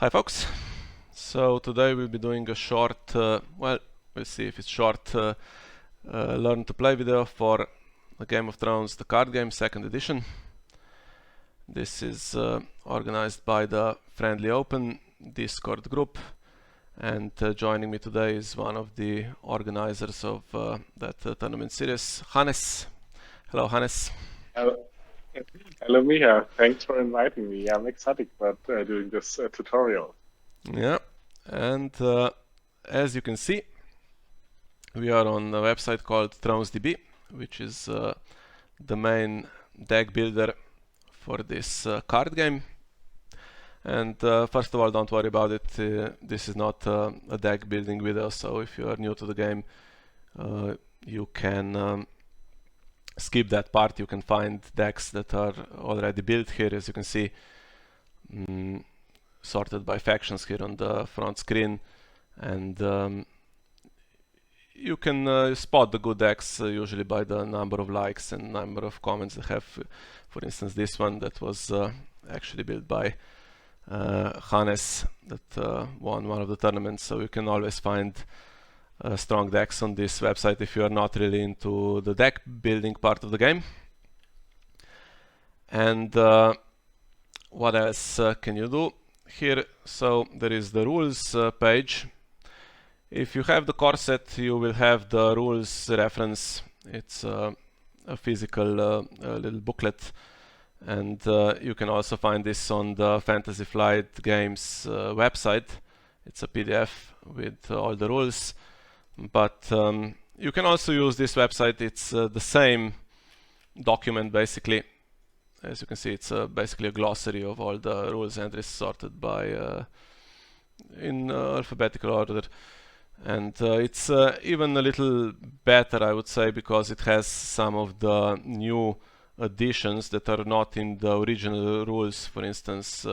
Hi folks, so today we'll be doing a short, well, we'll see if it's short, learn to play video for the Game of Thrones, the card game, 2nd edition. This is organized by the Friendly Open Discord group, and joining me today is one of the organizers of that tournament series, Hannes. Hello, Hannes. Hello, Miha. Thanks for inviting me. I'm excited about doing this tutorial. Yeah, and as you can see, we are on a website called ThronesDB, which is the main deck builder for this card game. And first of all, don't worry about it. This is not a deck building video, so if you are new to the game, you can skip that part. You can find decks that are already built here, as you can see, sorted by factions here on the front screen, and you can spot the good decks usually by the number of likes and number of comments they have. For instance, this one that was actually built by Hannes that won one of the tournaments, so you can always find strong decks on this website if you are not really into the deck building part of the game. And what else can you do here? So there is the rules page. If you have the core set, you will have the rules reference. It's a physical little booklet, and you can also find this on the Fantasy Flight Games website. It's a PDF with all the rules, but you can also use this website. It's the same document basically. As you can see, it's basically a glossary of all the rules entries sorted by in alphabetical order. And it's even a little better, I would say, because it has some of the new additions that are not in the original rules. For instance,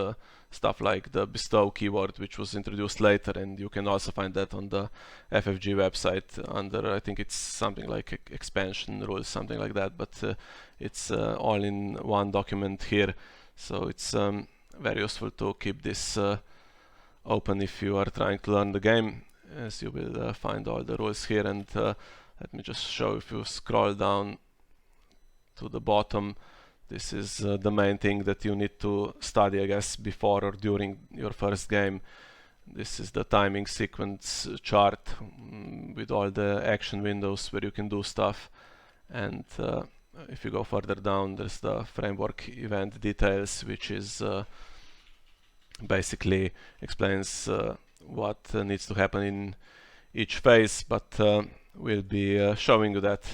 stuff like the bestow keyword, which was introduced later, and you can also find that on the FFG website under, I think it's something like expansion rules, something like that, but it's all in one document here. So it's very useful to keep this open if you are trying to learn the game, as you will find all the rules here. And let me just show, if you scroll down to the bottom, this is the main thing that you need to study, I guess, before or during your first game. This is the timing sequence chart with all the action windows where you can do stuff. And if you go further down, there's the framework event details, which is basically explains what needs to happen in each phase, but we'll be showing you that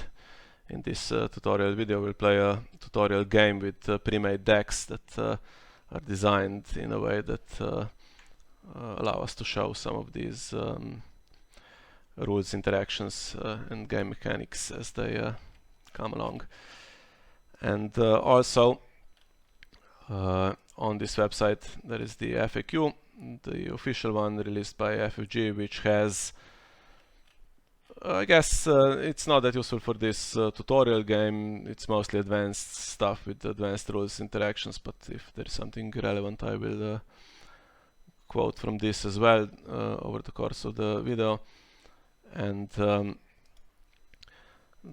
in this tutorial video. We'll play a tutorial game with pre-made decks that are designed in a way that allow us to show some of these rules, interactions, and game mechanics as they come along. And also on this website there is the FAQ, the official one released by FFG, which has, I guess it's not that useful for this tutorial game. It's mostly advanced stuff with advanced rules, interactions, but if there is something relevant, I will quote from this as well over the course of the video. And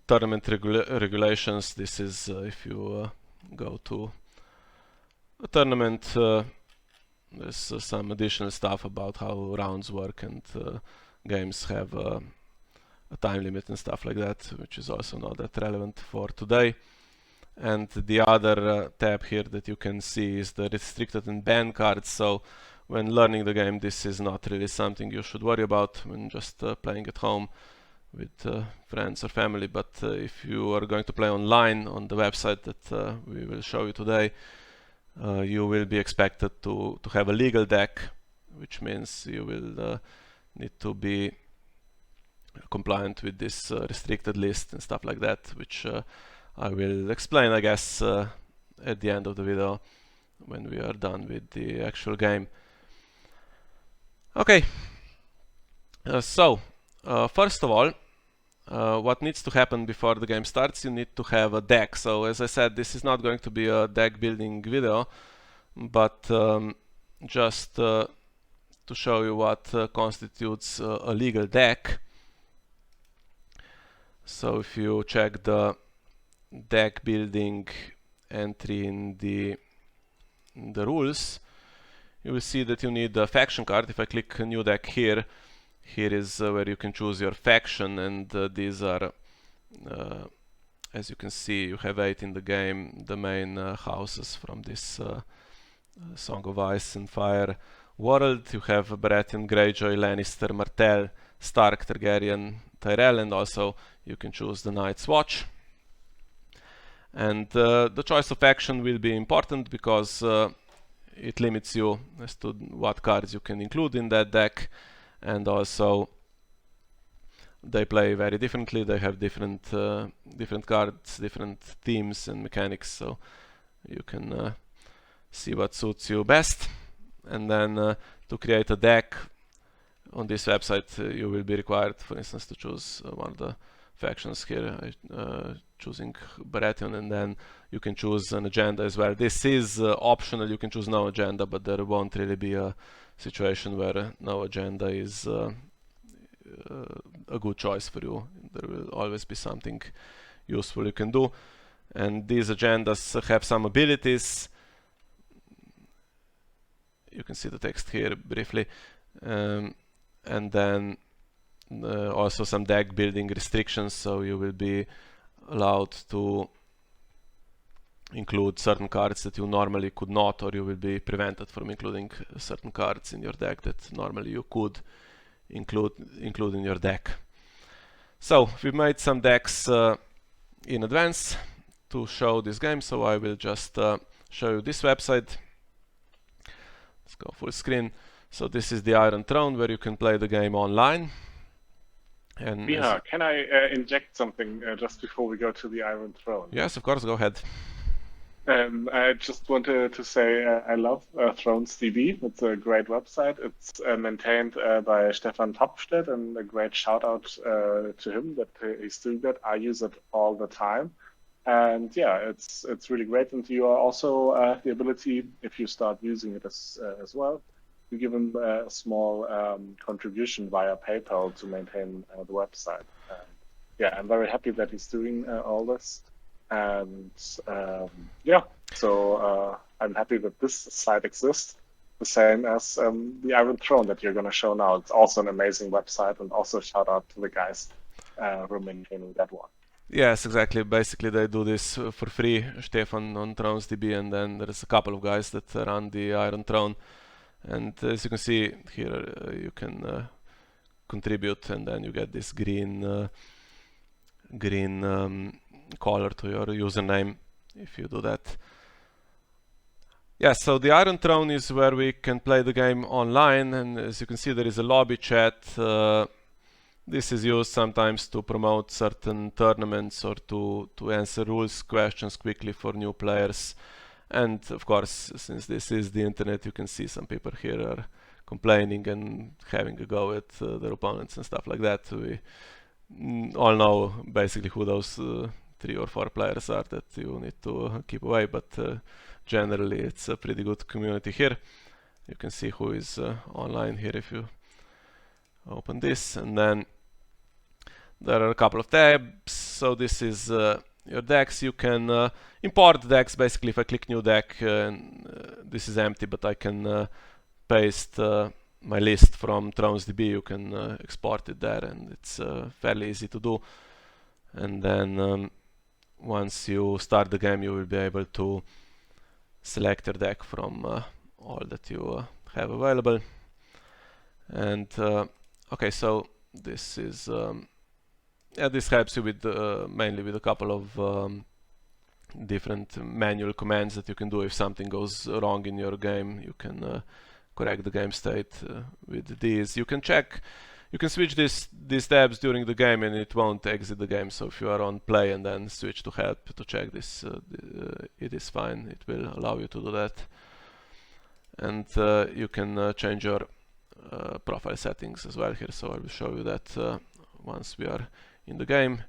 tournament regulations, this is if you go to a tournament, there's some additional stuff about how rounds work, and games have a time limit and stuff like that, which is also not that relevant for today. And the other tab here that you can see is the restricted and banned cards. So when learning the game, this is not really something you should worry about when just playing at home with friends or family. But if you are going to play online on the website that we will show you today, you will be expected to have a legal deck, which means you will need to be compliant with this restricted list and stuff like that, which I will explain, I guess, at the end of the video when we are done with the actual game. Okay, so first of all, what needs to happen before the game starts, you need to have a deck. So as I said, this is not going to be a deck building video, but just to show you what constitutes a legal deck. So if you check the deck building entry in the rules, you will see that you need a faction card. If I click a new deck here, here is where you can choose your faction, and these are, as you can see, you have 8 in the game, the main houses from this Song of Ice and Fire world. You have Baratheon, Greyjoy, Lannister, Martell, Stark, Targaryen, Tyrell, and also you can choose the Night's Watch. And the choice of faction will be important because it limits you as to what cards you can include in that deck, and also they play very differently. They have different cards, different themes and mechanics, so you can see what suits you best. And then to create a deck on this website, you will be required, for instance, to choose one of the factions here, choosing Baratheon, and then you can choose an agenda as well. This is optional, you can choose no agenda, but there won't really be a situation where no agenda is a good choice for you. There will always be something useful you can do. And these agendas have some abilities. You can see the text here briefly. And then also some deck building restrictions, so you will be allowed to include certain cards that you normally could not, or you will be prevented from including certain cards in your deck that normally you could include in your deck. So we made some decks in advance to show this game, so I will just show you this website. Let's go full screen. So this is the Iron Throne, where you can play the game online. And can I inject something just before we go to the Iron Throne? Yes, of course, go ahead. I just wanted to say I love ThronesDB. It's a great website. It's maintained by Stefan Topstedt, and a great shout out to him that he's doing that. I use it all the time. And yeah, it's really great. And you are also the ability, if you start using it as well, to give him a small contribution via PayPal to maintain the website. Yeah, I'm very happy that he's doing all this. And yeah, so I'm happy that this site exists, the same as the Iron Throne that you're going to show now. It's also an amazing website, and also shout out to the guys who are maintaining that one. Yes, exactly. Basically, they do this for free, Stefan on ThronesDB, and then there's a couple of guys that run the Iron Throne. And as you can see here, you can contribute, and then you get this green color to your username if you do that. Yeah, so the Iron Throne is where we can play the game online, and as you can see, there is a lobby chat. This is used sometimes to promote certain tournaments or to answer rules questions quickly for new players. And of course, since this is the internet, you can see some people here are complaining and having a go at their opponents and stuff like that. We all know basically who those 3 or 4 players are that you need to keep away, but generally it's a pretty good community here. You can see who is online here if you open this, and then there are a couple of tabs. So this is your decks. You can import decks. Basically, if I click new deck, this is empty, but I can paste my list from ThronesDB. You can export it there, and it's fairly easy to do. And then once you start the game, you will be able to select your deck from all that you have available. And okay, so this is this helps you with mainly with a couple of different manual commands that you can do if something goes wrong in your game. You can correct the game state with these. You can switch these tabs during the game, and it won't exit the game. So if you are on play and then switch to help to check this, it is fine. It will allow you to do that. And you can change your profile settings as well here. So I will show you that once we are in the game.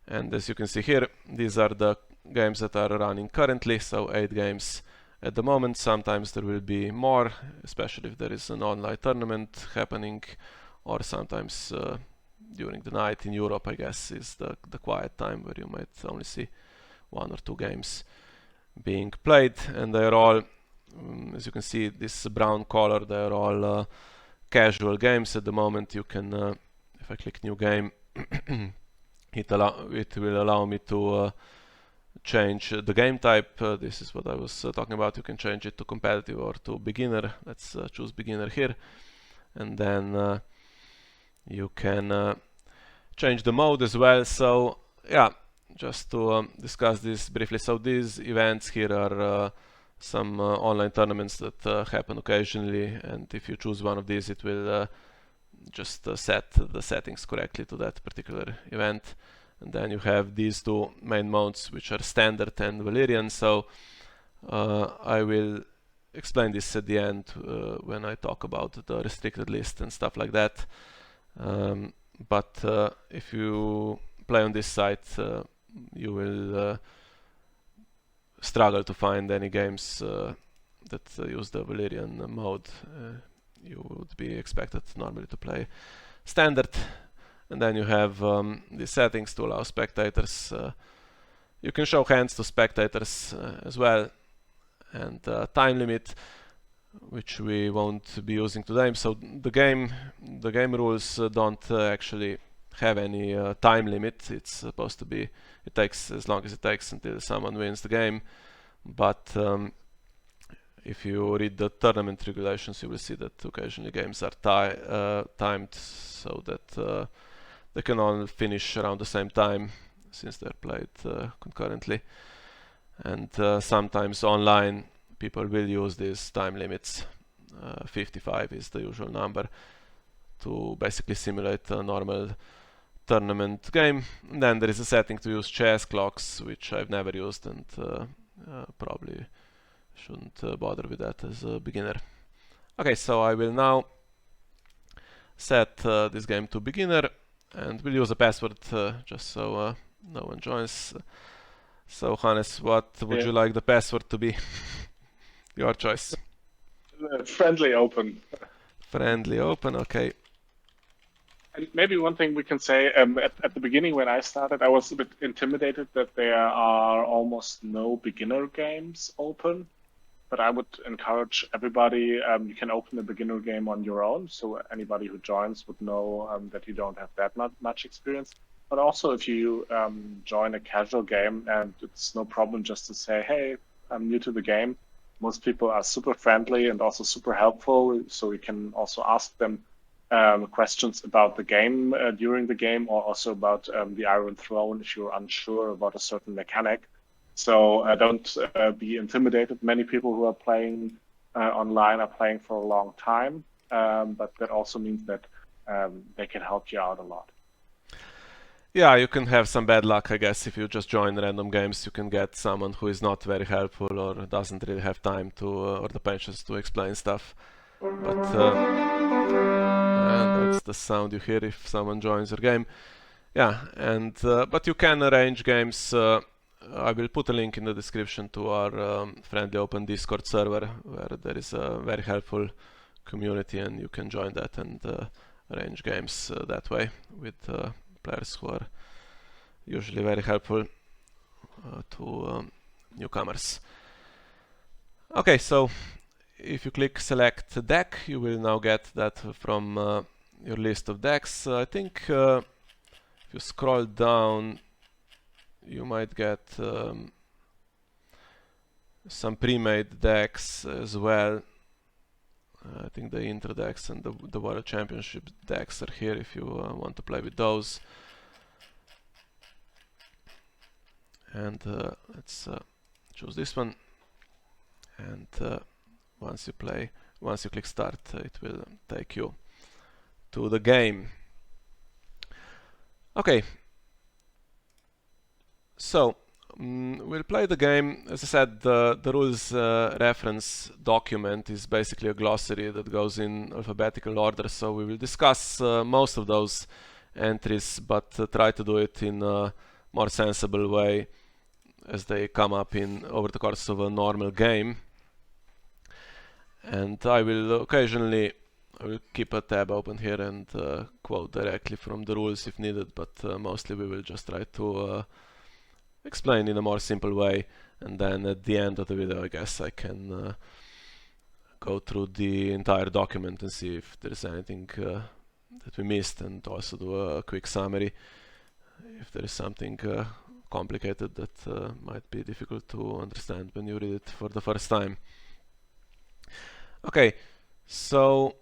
And as you can see here, these are the games that are running currently. So 8 games at the moment. Sometimes there will be more, especially if there is an online tournament happening, or sometimes during the night in Europe, I guess, is the quiet time where you might only see 1 or 2 games being played, and they're all, as you can see, this brown color, they're all casual games at the moment. You can, if I click new game, it will allow me to change the game type. This is what I was talking about. You can change it to competitive or to beginner. Let's choose beginner here, and then you can change the mode as well. So yeah, just to discuss this briefly. So these events here are some online tournaments that happen occasionally, and if you choose one of these, it will just set the settings correctly to that particular event. And then you have these 2 main modes, which are standard and Valerian. So I will explain this at the end when I talk about the restricted list and stuff like that. But if you play on this site, you will struggle to find any games that use the Valerian mode. You would be expected normally to play standard. And then you have the settings to allow spectators. You can show hands to spectators as well, and time limit, which we won't be using today. So the game rules don't actually have any time limit. It's supposed to be, it takes as long as it takes until someone wins the game. But if you read the tournament regulations, you will see that occasionally games are timed so that they can all finish around the same time, since they're played concurrently. And sometimes online people will use these time limits. 55 is the usual number to basically simulate a normal tournament game. And then there is a setting to use chess clocks, which I've never used, and probably shouldn't bother with that as a beginner. Okay, so I will now set this game to beginner, and we'll use a password just so no one joins. So Hannes, what would you like the password to be? Your choice. Friendly open. Friendly open, okay. And maybe one thing we can say, at the beginning when I started, I was a bit intimidated that there are almost no beginner games open. But I would encourage everybody, you can open a beginner game on your own, so anybody who joins would know that you don't have that much experience. But also if you join a casual game, and it's no problem just to say, hey, I'm new to the game. Most people are super friendly and also super helpful, so you can also ask them questions about the game during the game, or also about the Iron Throne if you're unsure about a certain mechanic. So don't be intimidated. Many people who are playing online are playing for a long time, but that also means that they can help you out a lot. Yeah, you can have some bad luck, I guess, if you just join random games. You can get someone who is not very helpful or doesn't really have time to or the patience to explain stuff. But and that's the sound you hear if someone joins your game. Yeah, and but you can arrange games. I will put a link in the description to our friendly open Discord server, where there is a very helpful community, and you can join that and arrange games that way with players who are usually very helpful to newcomers. Okay, so if you click select deck, you will now get that from your list of decks. I think if you scroll down, you might get some pre-made decks as well. I think the intro decks and the World Championship decks are here if you want to play with those. And let's choose this one. And once you click start, it will take you to the game. Okay. So we'll play the game. As I said, the rules reference document is basically a glossary that goes in alphabetical order, so we will discuss most of those entries, but try to do it in a more sensible way as they come up over the course of a normal game. And I will occasionally keep a tab open here and quote directly from the rules if needed, but mostly we will just try to explain in a more simple way, and then at the end of the video I guess I can go through the entire document and see if there's anything that we missed, and also do a quick summary if there is something complicated that might be difficult to understand when you read it for the first time. Okay, so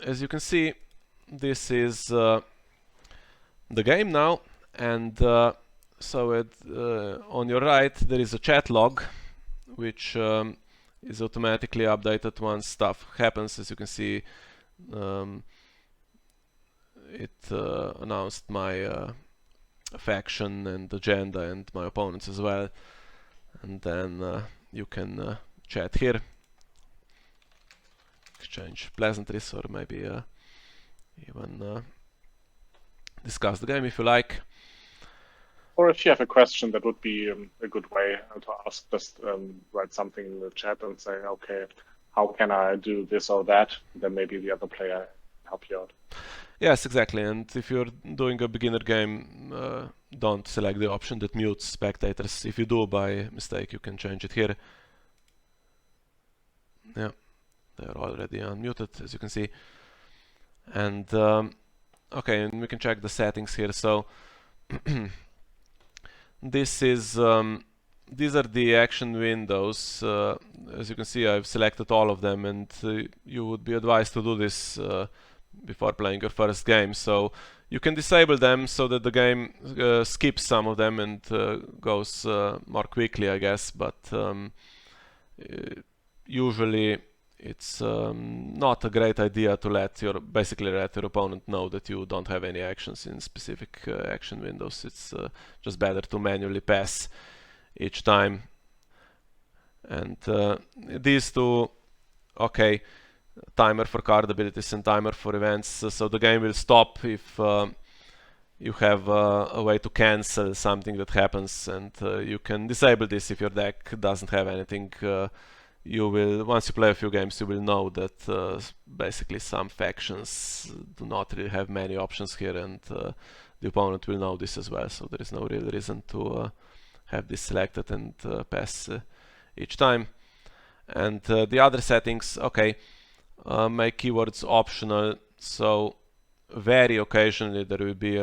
as you can see, this is the game now, and so on your right there is a chat log which is automatically updated once stuff happens. As you can see, it announced my faction and agenda and my opponents as well, and then you can chat here, exchange pleasantries, or maybe even discuss the game if you like. Or if you have a question, that would be a good way to ask. Just write something in the chat and say, okay, how can I do this or that? Then maybe the other player help you out. Yes, exactly. And if you're doing a beginner game, don't select the option that mutes spectators. If you do by mistake, you can change it here. Yeah, they're already unmuted, as you can see. And okay, and we can check the settings here. So this is these are the action windows. As you can see, I've selected all of them, and you would be advised to do this before playing your first game. So you can disable them so that the game skips some of them and goes more quickly, I guess, but usually it's not a great idea to basically let your opponent know that you don't have any actions in specific action windows. It's just better to manually pass each time. And these two, okay, timer for card abilities and timer for events, so the game will stop if you have a way to cancel something that happens, and you can disable this if your deck doesn't have anything. You will, once you play a few games, you will know that basically some factions do not really have many options here, and the opponent will know this as well, so there is no real reason to have this selected and pass each time. And the other settings, okay, make keywords optional, so very occasionally there will be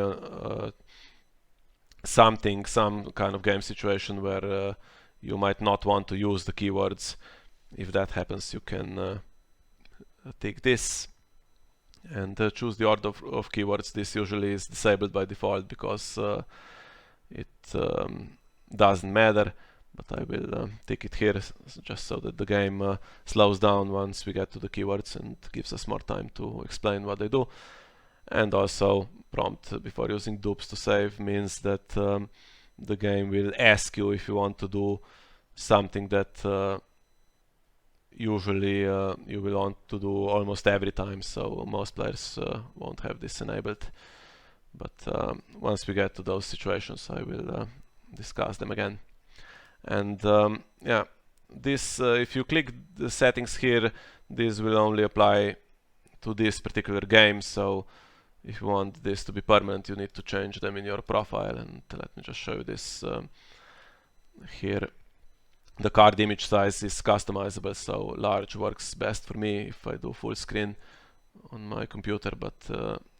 some kind of game situation where you might not want to use the keywords. If that happens, you can tick this and choose the order of keywords. This usually is disabled by default because it doesn't matter, but I will tick it here just so that the game slows down once we get to the keywords and gives us more time to explain what they do. And also prompt before using dupes to save means that the game will ask you if you want to do something that usually you will want to do almost every time, so most players won't have this enabled. But once we get to those situations, I will discuss them again. And yeah, this if you click the settings here, this will only apply to this particular game. So if you want this to be permanent, you need to change them in your profile. And let me just show you this here. The card image size is customizable, so large works best for me if I do full screen on my computer, but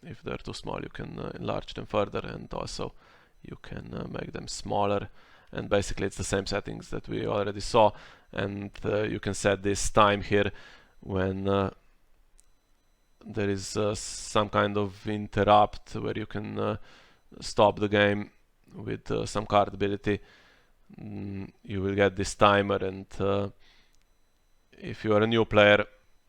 if they're too small, you can enlarge them further, and also you can make them smaller. And basically it's the same settings that we already saw, and you can set this time here when there is some kind of interrupt where you can stop the game with some card ability. You will get this timer, and if you are a new player,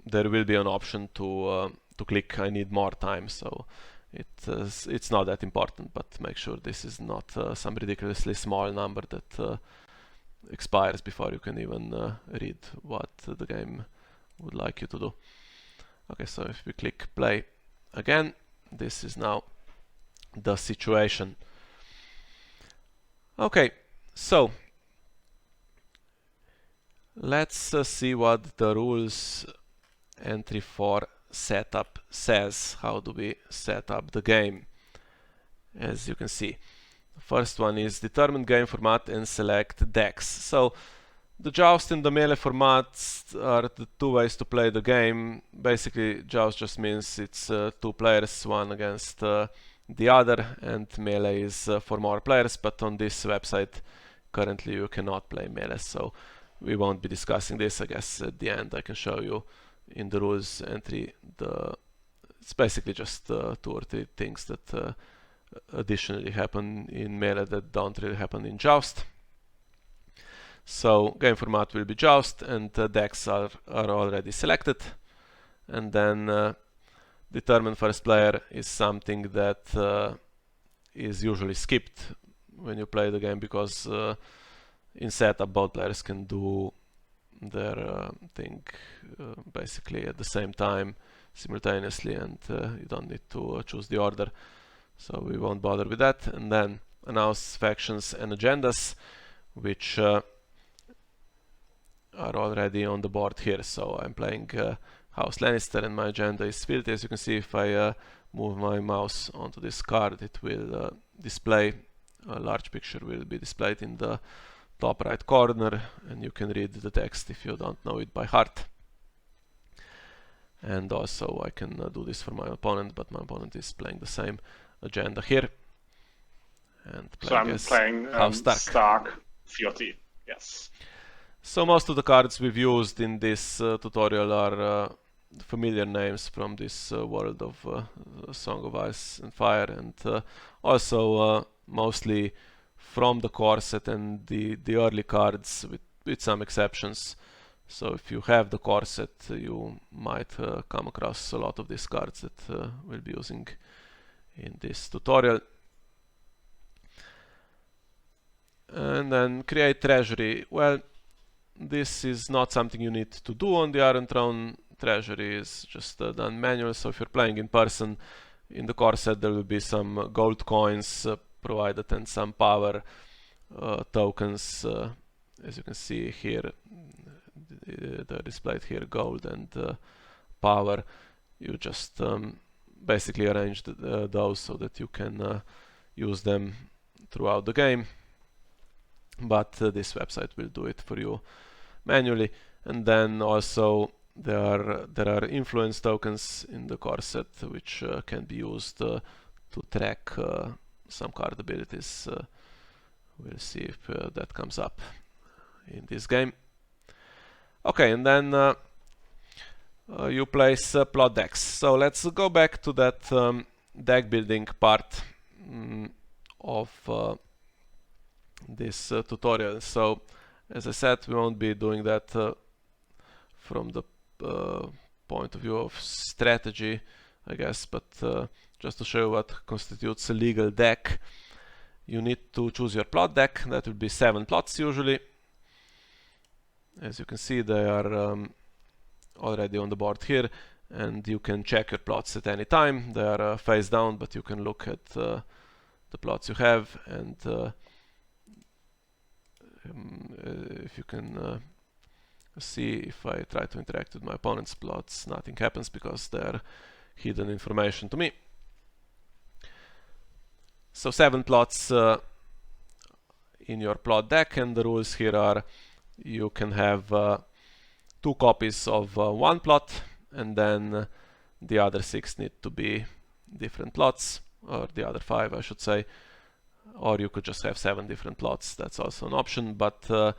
there will be an option to click I need more time. So it's not that important, but make sure this is not some ridiculously small number that expires before you can even read what the game would like you to do. Okay, so if we click play again, this is now the situation. Okay, so let's see what the rules entry for setup says. How do we set up the game? As you can see, the first one is determine game format and select DEX. So the Joust and the Melee formats are the two ways to play the game. Basically, Joust just means it's two players, one against the other, and Melee is for more players, but on this website currently you cannot play Melee, so we won't be discussing this. I guess at the end I can show you in the rules entry it's basically just 2 or 3 things that additionally happen in Melee that don't really happen in Joust. So game format will be Joust, and decks are already selected. And then determine first player is something that is usually skipped when you play the game, because in setup both players can do their thing basically at the same time simultaneously, and you don't need to choose the order, so we won't bother with that. And then announce factions and agendas, which are already on the board here. So I'm playing House Lannister and my agenda is Filthy. As you can see, if I move my mouse onto this card, it will display, a large picture will be displayed in the top right corner, and you can read the text if you don't know it by heart. And also I can do this for my opponent, but my opponent is playing the same agenda here. And so I'm playing Stark Filthy. Yes. So most of the cards we've used in this tutorial are familiar names from this world of Song of Ice and Fire, and also mostly from the core set and the early cards, with some exceptions. So if you have the core set, you might come across a lot of these cards that we'll be using in this tutorial. And then create treasury. Well, this is not something you need to do on the Iron Throne. Treasury is just done manual, so if you're playing in person, in the core set there will be some gold coins provided and some power tokens. As you can see here, they're displayed here, gold and power. You just basically arrange those so that you can use them throughout the game, but this website will do it for you manually. And then also there are influence tokens in the core set, which can be used to track some card abilities. We'll see if that comes up in this game. Okay, and then you place plot decks. So let's go back to that deck building part of this tutorial. So as I said, we won't be doing that from the point of view of strategy, I guess, but just to show you what constitutes a legal deck, you need to choose your plot deck. That will be 7 plots usually. As you can see, they are already on the board here, and you can check your plots at any time. They are face down, but you can look at the plots you have, and if you can see, if I try to interact with my opponent's plots, nothing happens because they're hidden information to me. So 7 plots in your plot deck, and the rules here are you can have 2 copies of one plot, and then the other 6 need to be different plots, or the other 5 I should say, or you could just have 7 different plots. That's also an option, but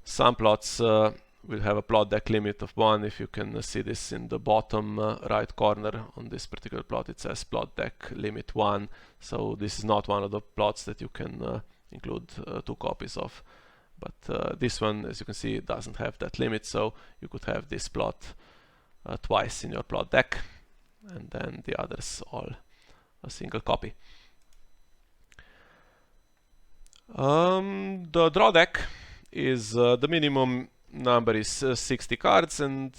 some plots will have a plot deck limit of 1. If you can see this in the bottom right corner on this particular plot, it says plot deck limit 1. So this is not one of the plots that you can include 2 copies of. But this one, as you can see, doesn't have that limit, so you could have this plot twice in your plot deck, and then the others all a single copy. The draw deck is the minimum number is 60 cards, and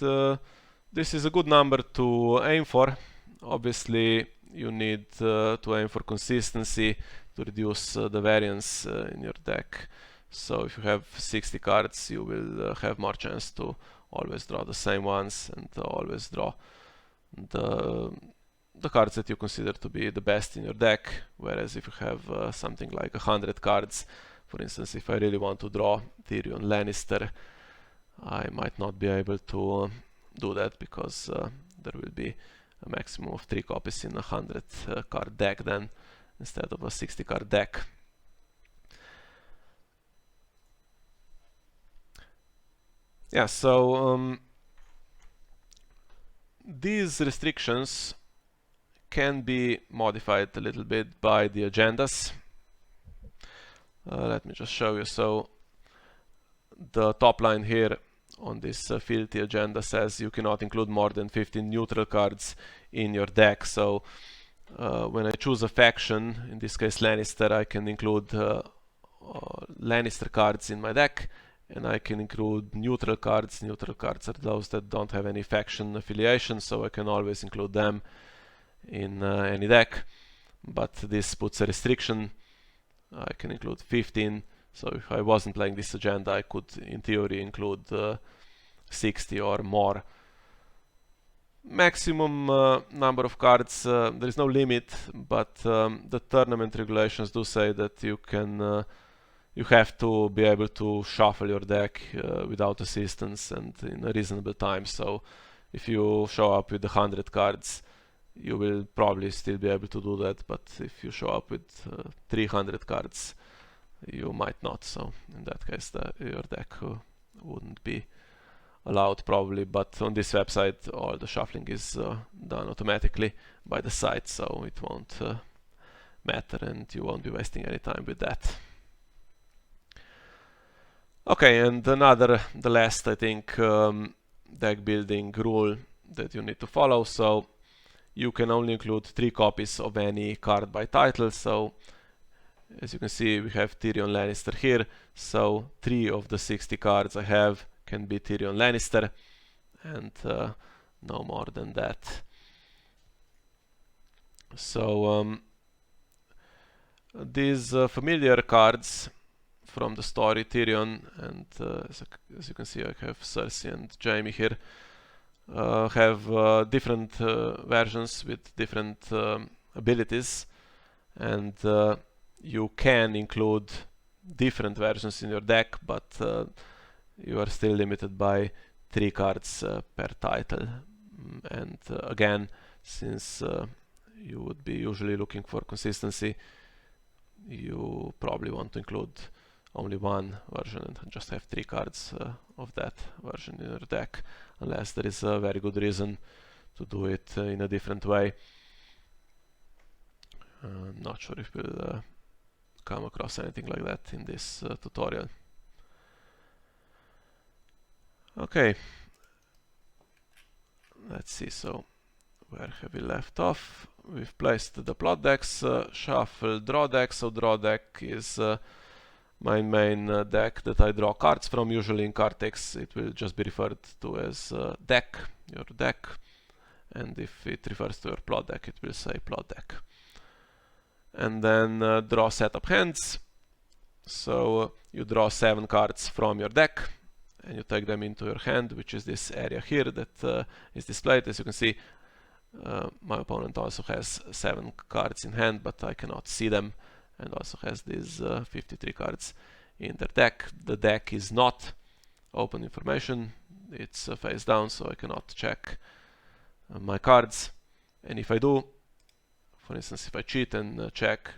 this is a good number to aim for. Obviously you need to aim for consistency to reduce the variance in your deck. So if you have 60 cards, you will have more chance to always draw the same ones and always draw the cards that you consider to be the best in your deck. Whereas if you have something like 100 cards, for instance, if I really want to draw Tyrion Lannister, I might not be able to do that, because there will be a maximum of 3 copies in a 100 card deck then, instead of a 60 card deck. Yeah, so these restrictions can be modified a little bit by the agendas. Let me just show you. So the top line here on this filthy agenda says you cannot include more than 15 neutral cards in your deck. So when I choose a faction, in this case Lannister, I can include Lannister cards in my deck, and I can include neutral cards. Neutral cards are those that don't have any faction affiliation, so I can always include them in any deck. But this puts a restriction. I can include 15, so if I wasn't playing this agenda, I could in theory include 60 or more. Maximum number of cards, there is no limit, but the tournament regulations do say that you can you have to be able to shuffle your deck without assistance and in a reasonable time. So if you show up with 100 cards, you will probably still be able to do that, but if you show up with 300 cards, you might not. So in that case, your deck wouldn't be allowed probably, but on this website all the shuffling is done automatically by the site, so it won't matter and you won't be wasting any time with that. Okay, and the last, I think, deck building rule that you need to follow. So you can only include 3 copies of any card by title. So as you can see, we have Tyrion Lannister here. So 3 of the 60 cards I have can be Tyrion Lannister, and no more than that. So these familiar cards from the story, Tyrion, and as you can see, I have Cersei and Jaime here, have different versions with different abilities, and you can include different versions in your deck, but you are still limited by 3 cards per title. And again, since you would be usually looking for consistency, you probably want to include only one version and just have 3 cards of that version in your deck, unless there is a very good reason to do it in a different way. I'm not sure if we'll come across anything like that in this tutorial. Okay, let's see. So where have we left off? We've placed the plot decks, shuffle draw deck. So draw deck is my main deck that I draw cards from. Usually in Cardtypes it will just be referred to as deck, your deck, and if it refers to your plot deck, it will say plot deck. And then draw setup hands. So you draw 7 cards from your deck and you take them into your hand, which is this area here that is displayed. As you can see, my opponent also has 7 cards in hand, but I cannot see them, and also has these 53 cards in their deck. The deck is not open information, it's face down, so I cannot check my cards. And if I do, for instance, if I cheat and check,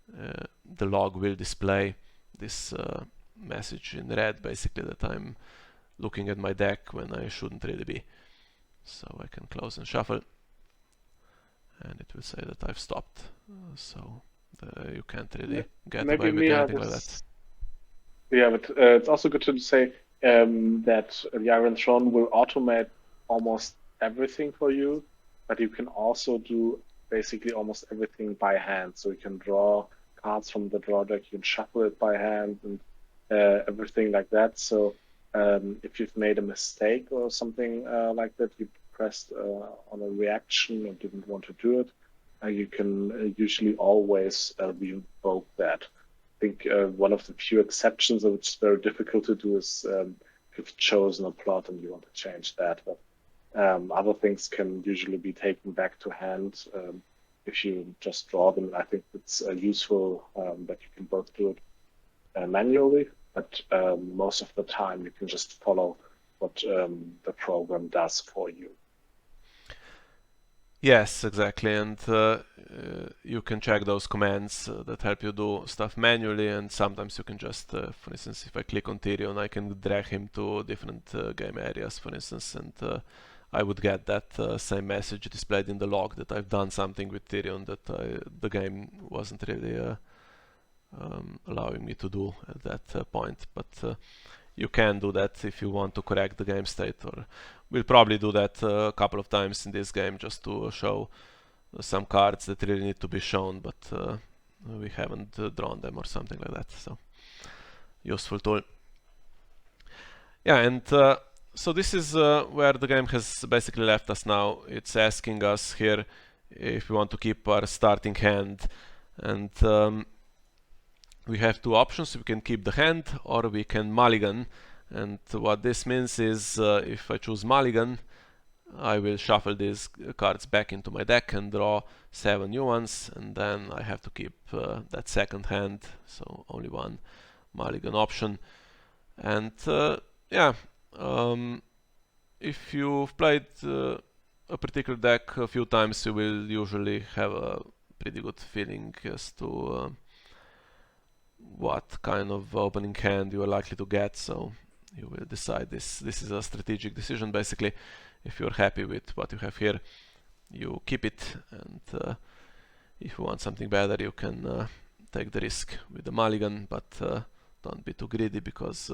the log will display this message in red, basically, that I'm looking at my deck when I shouldn't really be. So I can close and shuffle, and it will say that I've stopped. So you can't really get away with anything like that. Yeah, but it's also good to say that the Iron Throne will automate almost everything for you, but you can also do basically almost everything by hand. So you can draw cards from the draw deck, you can shuffle it by hand, and everything like that. So if you've made a mistake or something like that, you pressed on a reaction and didn't want to do it, you can usually always revoke that. I think one of the few exceptions, which is very difficult to do, is you've chosen a plot and you want to change that. But other things can usually be taken back to hand if you just draw them. I think it's useful that you can both do it manually, but most of the time you can just follow what the program does for you. Yes, exactly, and you can check those commands that help you do stuff manually, and sometimes you can just, for instance, if I click on Tyrion, I can drag him to different game areas, for instance, and I would get that same message displayed in the log that I've done something with Tyrion that the game wasn't really allowing me to do at that point, but you can do that if you want to correct the game state, or we'll probably do that a couple of times in this game just to show some cards that really need to be shown, but we haven't drawn them or something like that, so useful tool. Yeah, and so this is where the game has basically left us now. It's asking us here if we want to keep our starting hand, and we have two options. We can keep the hand or we can mulligan, and what this means is if I choose mulligan, I will shuffle these cards back into my deck and draw 7 new ones, and then I have to keep that second hand, so only one mulligan option. And yeah, if you've played a particular deck a few times, you will usually have a pretty good feeling as to what kind of opening hand you are likely to get, so you will decide this. This is a strategic decision basically. If you're happy with what you have here, you keep it, and if you want something better, you can take the risk with the mulligan, but don't be too greedy, because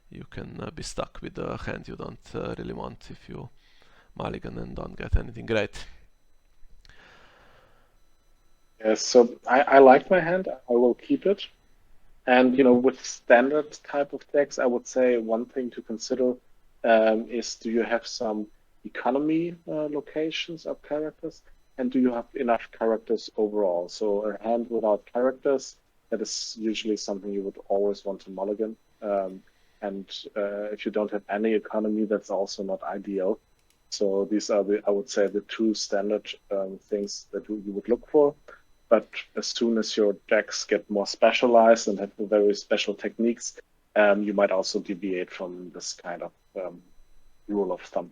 you can be stuck with a hand you don't really want if you mulligan and don't get anything great. Yes, so I like my hand. I will keep it. And with standard type of decks, I would say one thing to consider is, do you have some economy locations of characters, and do you have enough characters overall? So a hand without characters, that is usually something you would always want to mulligan. And if you don't have any economy, that's also not ideal. So these are I would say, the two standard things that you would look for. But as soon as your decks get more specialized and have very special techniques, you might also deviate from this kind of rule of thumb.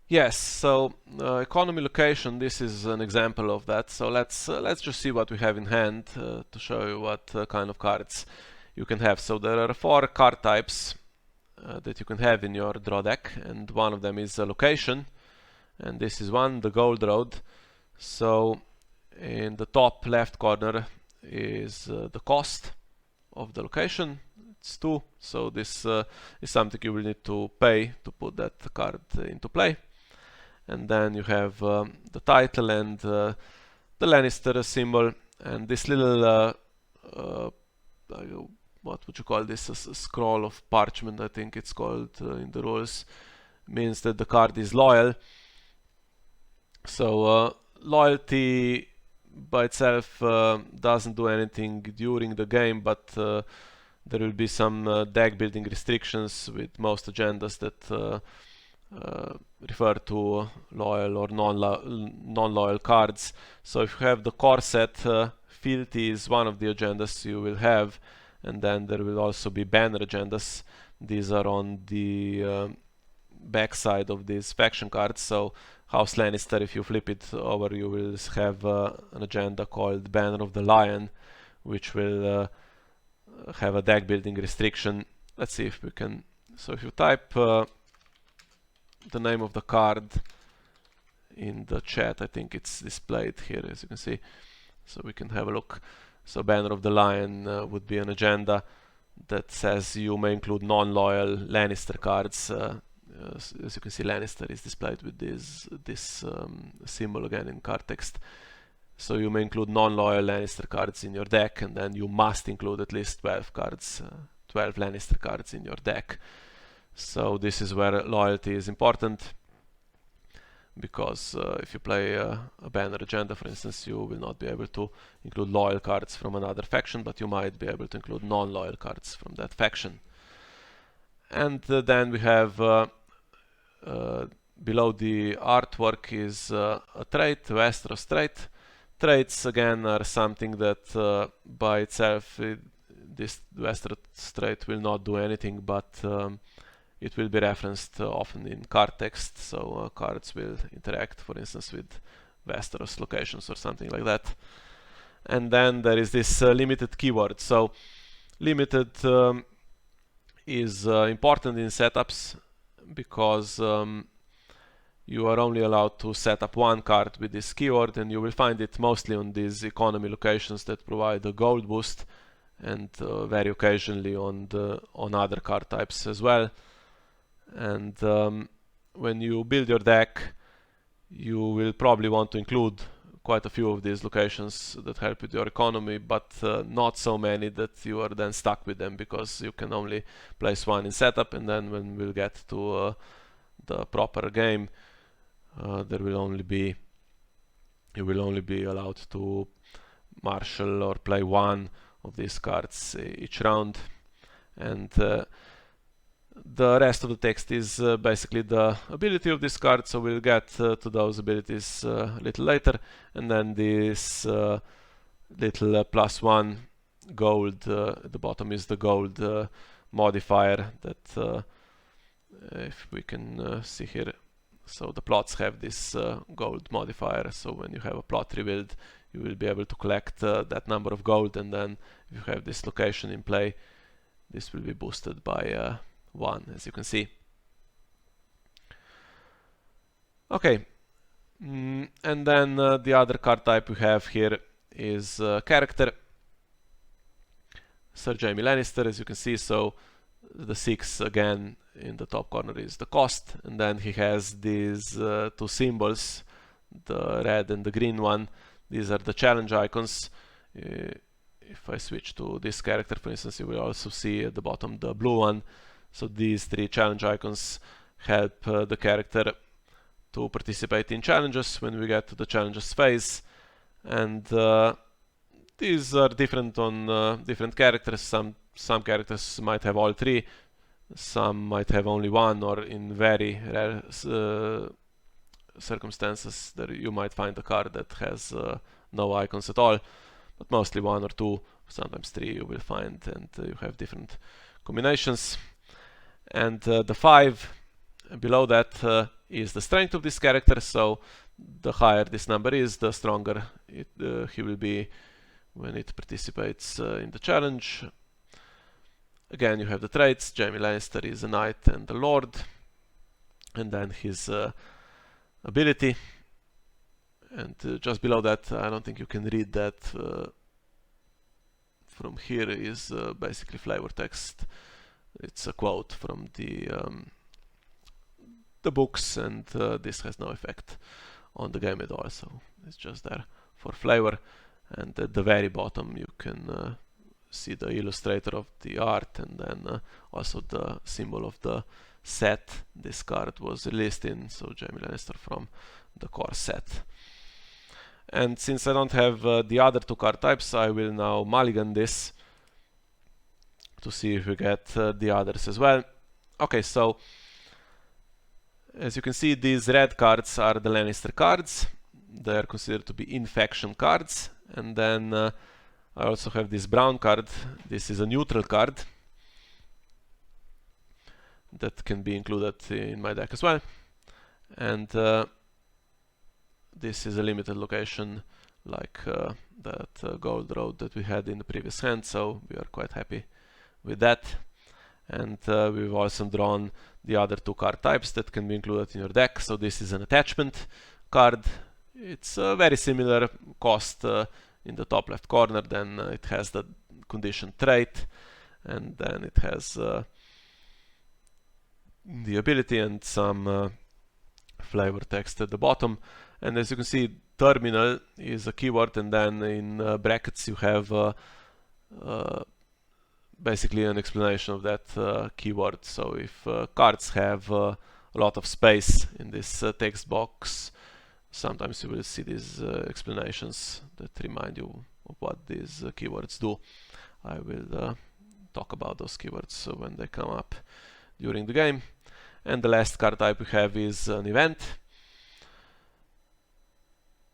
Yes, so economy location, this is an example of that. So let's just see what we have in hand to show you what kind of cards you can have. So there are 4 card types that you can have in your draw deck, and one of them is a location, and this is one, the gold road. So in the top left corner is the cost of the location. It's 2, so this is something you will need to pay to put that card into play. And then you have the title and the Lannister symbol, and this little what would you call this, a scroll of parchment, I think it's called in the rules, means that the card is loyal. So loyalty by itself doesn't do anything during the game, but there will be some deck building restrictions with most agendas that refer to loyal or non-loyal cards. So if you have the core set, fealty is one of the agendas you will have, and then there will also be banner agendas. These are on the back side of these faction cards. So House Lannister, if you flip it over, you will have an agenda called Banner of the Lion, which will have a deck building restriction. Let's see if we can. So if you type the name of the card in the chat, I think it's displayed here, as you can see, so we can have a look. So Banner of the Lion would be an agenda that says you may include non-loyal Lannister cards. As you can see, Lannister is displayed with this symbol again in card text. So you may include non-loyal Lannister cards in your deck, and then you must include at least 12 cards, 12 Lannister cards in your deck. So this is where loyalty is important, because if you play a banner agenda, for instance, you will not be able to include loyal cards from another faction, but you might be able to include non-loyal cards from that faction. And then we have below the artwork is a trait, Westeros trait. Traits again are something that by itself this Westeros trait will not do anything, but it will be referenced often in card text, so cards will interact, for instance, with Westeros locations or something like that. And then there is this limited keyword. So limited is important in setups because you are only allowed to set up one card with this keyword, and you will find it mostly on these economy locations that provide a gold boost, and very occasionally on other card types as well. And when you build your deck, you will probably want to include quite a few of these locations that help with your economy, but not so many that you are then stuck with them, because you can only place one in setup, and then when we'll get to the proper game, you will only be allowed to marshal or play one of these cards each round. And the rest of the text is basically the ability of this card, so we'll get to those abilities a little later. And then this little +1 gold at the bottom is the gold modifier that if we can see here, so the plots have this gold modifier, so when you have a plot revealed, you will be able to collect that number of gold, and then if you have this location in play, this will be boosted by 1, as you can see. Okay, and then the other card type we have here is character. Sir Jaime Lannister, as you can see, so the 6 again in the top corner is the cost, and then he has these two symbols, the red and the green one. These are the challenge icons. If I switch to this character, for instance, you will also see at the bottom the blue one. So these 3 challenge icons help the character to participate in challenges when we get to the challenges phase. And these are different on different characters. Some characters might have all 3, some might have only 1, or in very rare circumstances that you might find a card that has no icons at all, but mostly 1 or 2, sometimes 3 you will find, and you have different combinations. And the 5 below that is the strength of this character, so the higher this number is, the stronger he will be when it participates in the challenge. Again, you have the traits. Jaime Lannister is a knight and a lord, and then his ability. And just below that, I don't think you can read that from here, is basically flavor text. It's a quote from the books, and this has no effect on the game at all, so it's just there for flavor. And at the very bottom you can see the illustrator of the art, and then also the symbol of the set this card was released in, so Jaime Lannister from the core set. And since I don't have the other 2 card types, I will now mulligan this to see if we get the others as well. Okay, so as you can see, these red cards are the Lannister cards. They are considered to be in-faction cards. And then I also have this brown card. This is a neutral card that can be included in my deck as well. And this is a limited location, like that gold road that we had in the previous hand, so we are quite happy with that. And we've also drawn the other 2 card types that can be included in your deck. So this is an attachment card. It's a very similar cost in the top left corner. Then it has the condition trait, and then it has the ability and some flavor text at the bottom. And as you can see, terminal is a keyword, and then in brackets you have basically an explanation of that keyword. So if cards have a lot of space in this text box, sometimes you will see these explanations that remind you of what these keywords do. I will talk about those keywords when they come up during the game. And the last card type we have is an event.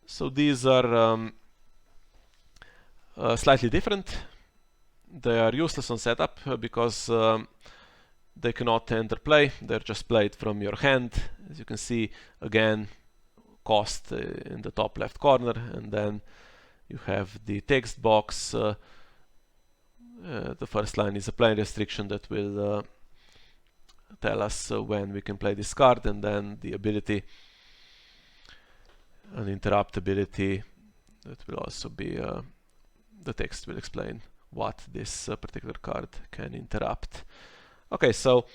So these are slightly different. They are useless on setup because they cannot enter play. They're just played from your hand. As you can see, again, cost in the top left corner, and then you have the text box. The first line is a play restriction that will tell us when we can play this card, and then the ability, an interrupt ability, that will also be, the text will explain what this particular card can interrupt. Okay, so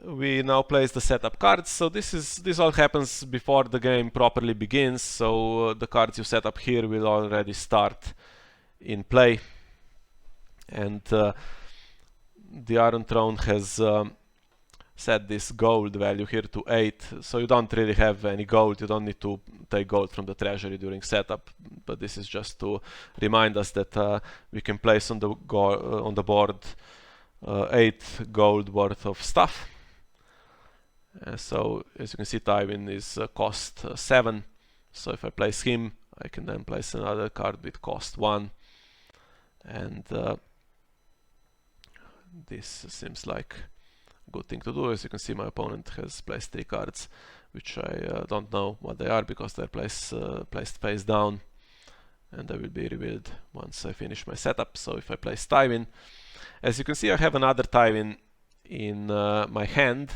we now place the setup cards. So this all happens before the game properly begins. So the cards you set up here will already start in play, and the Iron Throne has set this gold value here to 8, so you don't really have any gold. You don't need to take gold from the treasury during setup, but this is just to remind us that we can place on the board 8 gold worth of stuff. So as you can see, Tywin is cost 7, so if I place him, I can then place another card with cost 1, and this seems like a good thing to do. As you can see, my opponent has placed 3 cards, which I don't know what they are because they're placed face down, and they will be revealed once I finish my setup. So if I place Tywin, as you can see, I have another Tywin in my hand.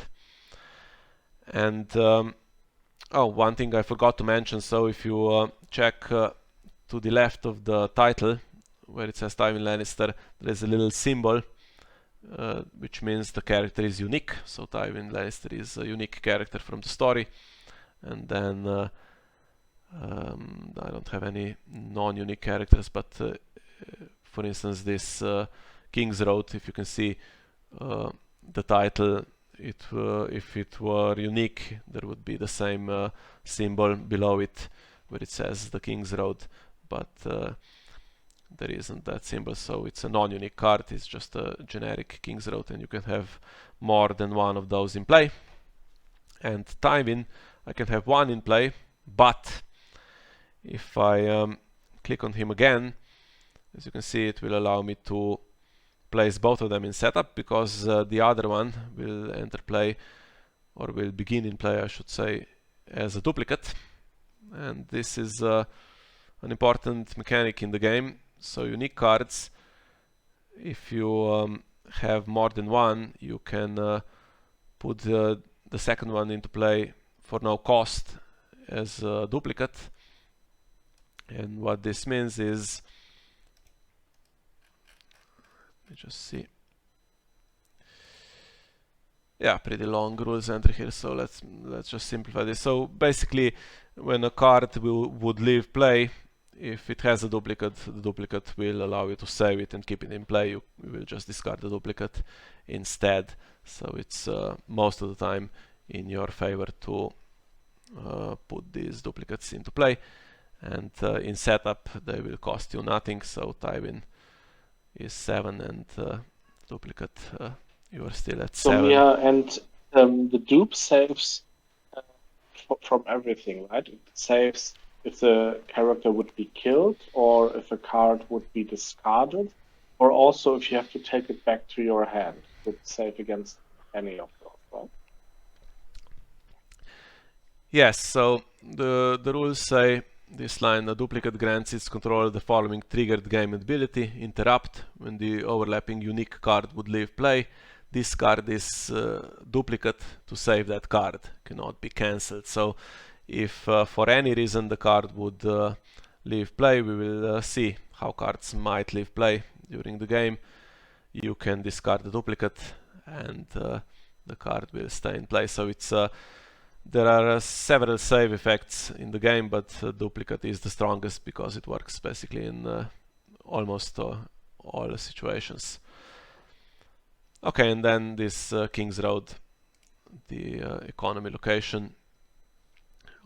And oh, one thing I forgot to mention, so if you check to the left of the title where it says Tywin Lannister, there is a little symbol which means the character is unique. So Tywin Lannister is a unique character from the story. And then I don't have any non-unique characters, but for instance this King's Road, if you can see the title, if it were unique, there would be the same symbol below it where it says the King's Road, but there isn't that symbol, so it's a non-unique card. It's just a generic King's Road, and you can have more than one of those in play. And Tywin, I can have one in play, but if I click on him again, as you can see, it will allow me to place both of them in setup, because the other one will enter play, or will begin in play, I should say, as a duplicate. And this is an important mechanic in the game. So unique cards, if you have more than one, you can put the second one into play for no cost as a duplicate. And what this means is, let me just see. Yeah, pretty long rules entry here, so let's just simplify this. So basically, when a card would leave play, if it has a duplicate, the duplicate will allow you to save it and keep it in play. You will just discard the duplicate instead. So it's most of the time in your favor to put these duplicates into play. And in setup, they will cost you nothing. So Tywin is 7, and duplicate, you are still at 7. So yeah, and the dupe saves from everything, right? It saves if the character would be killed, or if a card would be discarded, or also if you have to take it back to your hand. It would save against any of those, right? Yes, so the rules say this line: a duplicate grants its controller the following triggered game ability: interrupt, when the overlapping unique card would leave play. This card is duplicate to save that card, cannot be cancelled. So if for any reason the card would leave play, we will see how cards might leave play during the game. You can discard the duplicate, and the card will stay in play. So it's there are several save effects in the game, but duplicate is the strongest because it works basically in almost all situations. Okay, and then this King's Road, the economy location.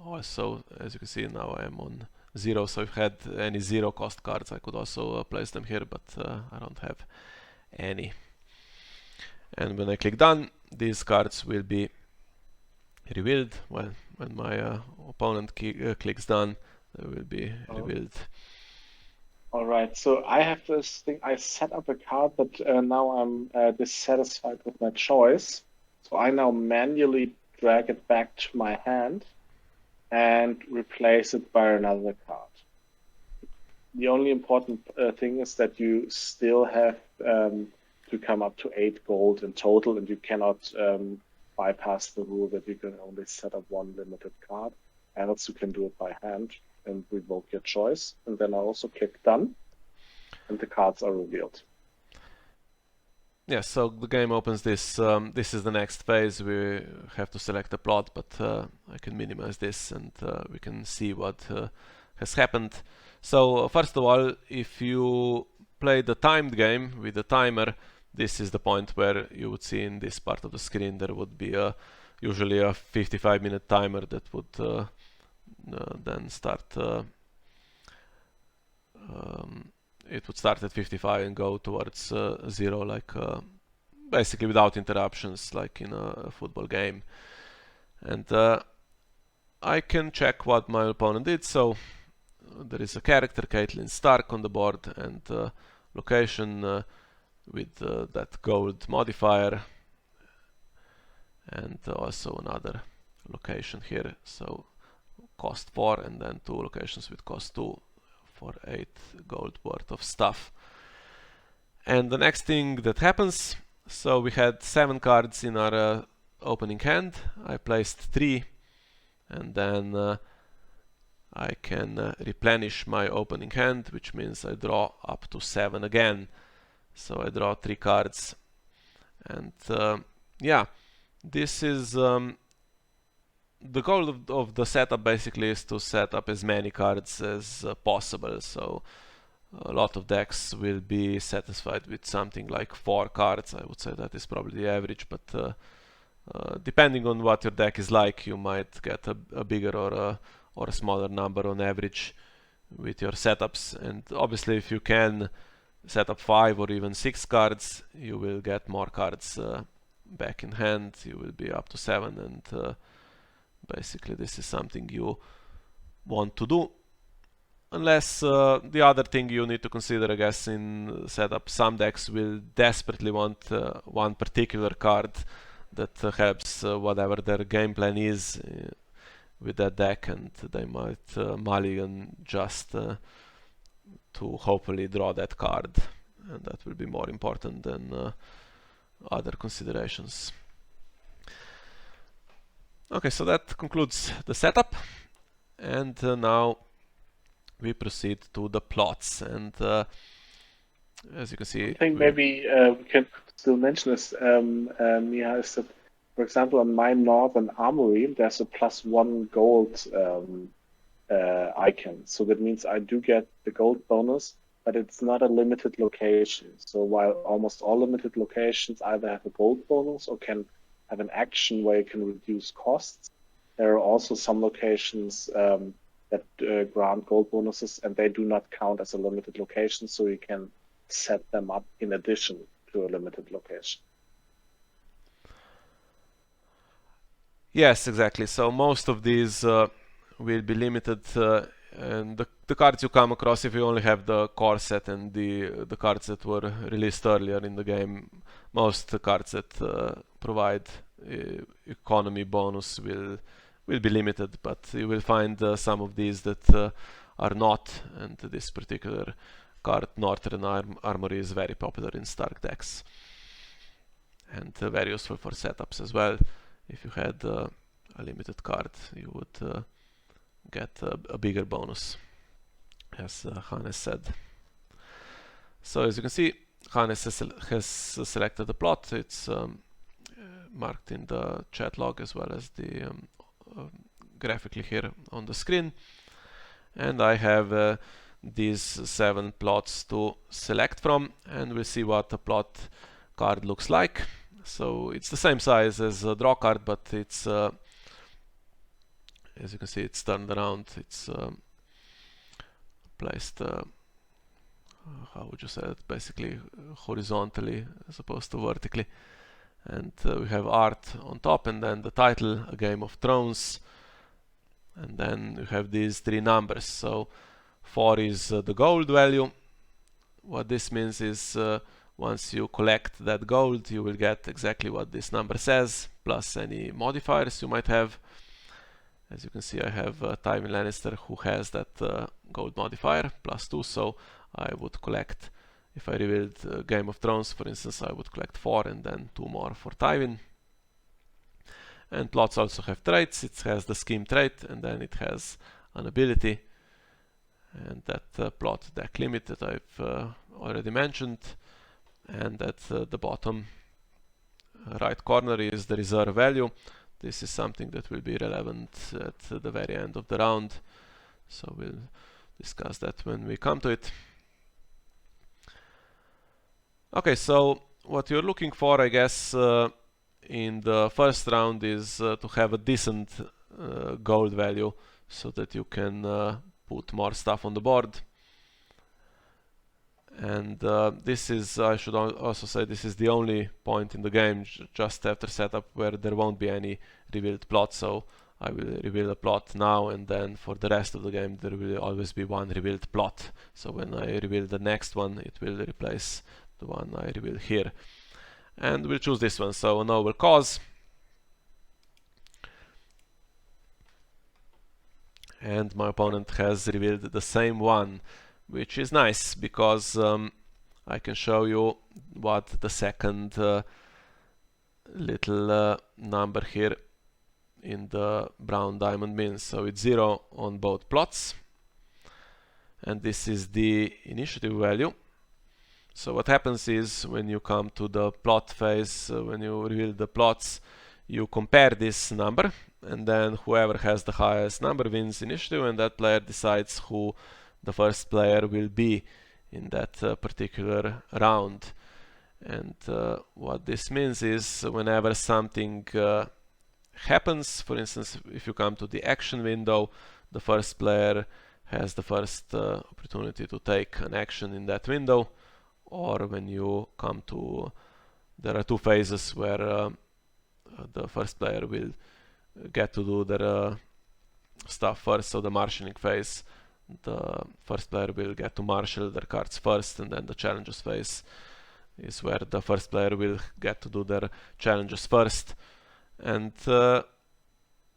Also, as you can see, now I am on 0, so if I had any 0 cost cards, I could also place them here, but I don't have any. And when I click done, these cards will be revealed when my opponent clicks done. They will be revealed. All right, so I have this thing. I set up a card, but now I'm dissatisfied with my choice. So I now manually drag it back to my hand and replace it by another card. The only important thing is that you still have to come up to 8 gold in total, and you cannot bypass the rule that you can only set up one limited card. Else you can do it by hand and revoke your choice. And then I also click done, and the cards are revealed. Yeah, so the game opens this. This is the next phase. We have to select a plot, but I can minimize this and we can see what has happened. So first of all, if you play the timed game with the timer, this is the point where you would see in this part of the screen there would be usually a 55-minute timer that would then start. It would start at 55 and go towards 0, like basically without interruptions, like in a football game. And I can check what my opponent did. So there is a character, Caitlin Stark, on the board, and location with that gold modifier, and also another location here. So cost 4, and then 2 locations with cost 2 for 8 gold worth of stuff. And the next thing that happens, so we had 7 cards in our opening hand. I placed 3, and then I can replenish my opening hand, which means I draw up to 7 again. So I draw 3 cards, and yeah, this is the goal of the setup basically is to set up as many cards as possible. So a lot of decks will be satisfied with something like 4 cards. I would say that is probably the average, but depending on what your deck is like, you might get a bigger or a smaller number on average with your setups. And obviously if you can set up 5 or even 6 cards, you will get more cards back in hand. You will be up to 7, and basically this is something you want to do. Unless the other thing you need to consider, I guess, in setup, some decks will desperately want one particular card that helps whatever their game plan is with that deck, and they might mulligan just to hopefully draw that card, and that will be more important than other considerations. Okay, so that concludes the setup, and now we proceed to the plots. And as you can see, I think maybe we can still mention this, Miha, is that, for example, on my Northern Armory, there's a +1 gold icon. So that means I do get the gold bonus, but it's not a limited location. So while almost all limited locations either have a gold bonus or can have an action where you can reduce costs, there are also some locations that grant gold bonuses, and they do not count as a limited location, so you can set them up in addition to a limited location. Yes, exactly. So most of these will be limited, and the cards you come across, if you only have the core set and the cards that were released earlier in the game, most cards that provide economy bonus will be limited, but you will find some of these that are not, and this particular card, Northern Armory, is very popular in Stark decks, and very useful for setups as well. If you had a limited card, you would get a bigger bonus, as Hannes said. So as you can see, Hannes has selected the plot. It's marked in the chat log as well as the graphically here on the screen. And I have these 7 plots to select from, and we'll see what a plot card looks like. So it's the same size as a draw card, but it's as you can see, it's turned around. It's placed how would you say it, basically horizontally as opposed to vertically, and we have art on top, and then the title, A Game of Thrones, and then you have these three numbers. So 4 is the gold value. What this means is once you collect that gold, you will get exactly what this number says, plus any modifiers you might have. As you can see, I have Tywin Lannister, who has that gold modifier, +2, so I would collect, if I revealed Game of Thrones, for instance, I would collect 4 and then 2 more for Tywin. And plots also have traits. It has the scheme trait, and then it has an ability, and that plot deck limit that I've already mentioned, and at the bottom right corner is the reserve value. This is something that will be relevant at the very end of the round, so we'll discuss that when we come to it. Okay, so what you're looking for, I guess, in the first round is to have a decent gold value so that you can put more stuff on the board. And this is, I should also say, this is the only point in the game just after setup where there won't be any revealed plot. So I will reveal a plot now, and then for the rest of the game there will always be one revealed plot. So when I reveal the next one, it will replace the one I reveal here. And we'll choose this one, so a noble cause. And my opponent has revealed the same one, which is nice because I can show you what the second little number here in the brown diamond means. So it's 0 on both plots, and this is the initiative value. So what happens is when you come to the plot phase, when you reveal the plots, you compare this number, and then whoever has the highest number wins initiative, and that player decides who the first player will be in that particular round. And what this means is whenever something happens, for instance, if you come to the action window, the first player has the first opportunity to take an action in that window. Or when you come to, there are two phases where the first player will get to do their stuff first. So the marshaling phase, the first player will get to marshal their cards first, and then the challenges phase is where the first player will get to do their challenges first. And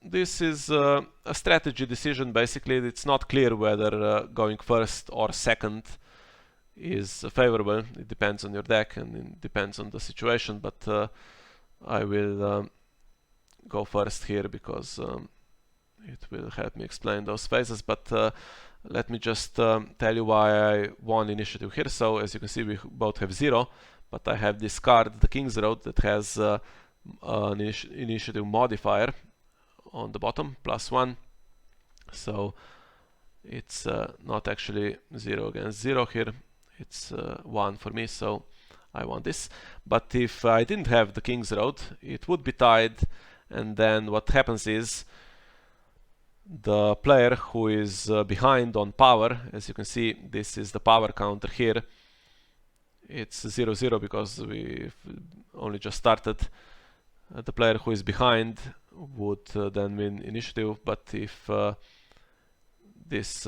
this is a strategy decision. Basically, it's not clear whether going first or second is favorable. It depends on your deck and it depends on the situation, but I will go first here because it will help me explain those phases. But let me just tell you why I won initiative here. So as you can see, we both have 0, but I have this card, the King's Road, that has an initiative modifier on the bottom, +1. So it's not actually 0 against 0 here. It's 1 for me, so I want this. But if I didn't have the King's Road, it would be tied, and then what happens is the player who is behind on power, as you can see, this is the power counter here. It's 0-0 because we only just started. The player who is behind would then win initiative, but if this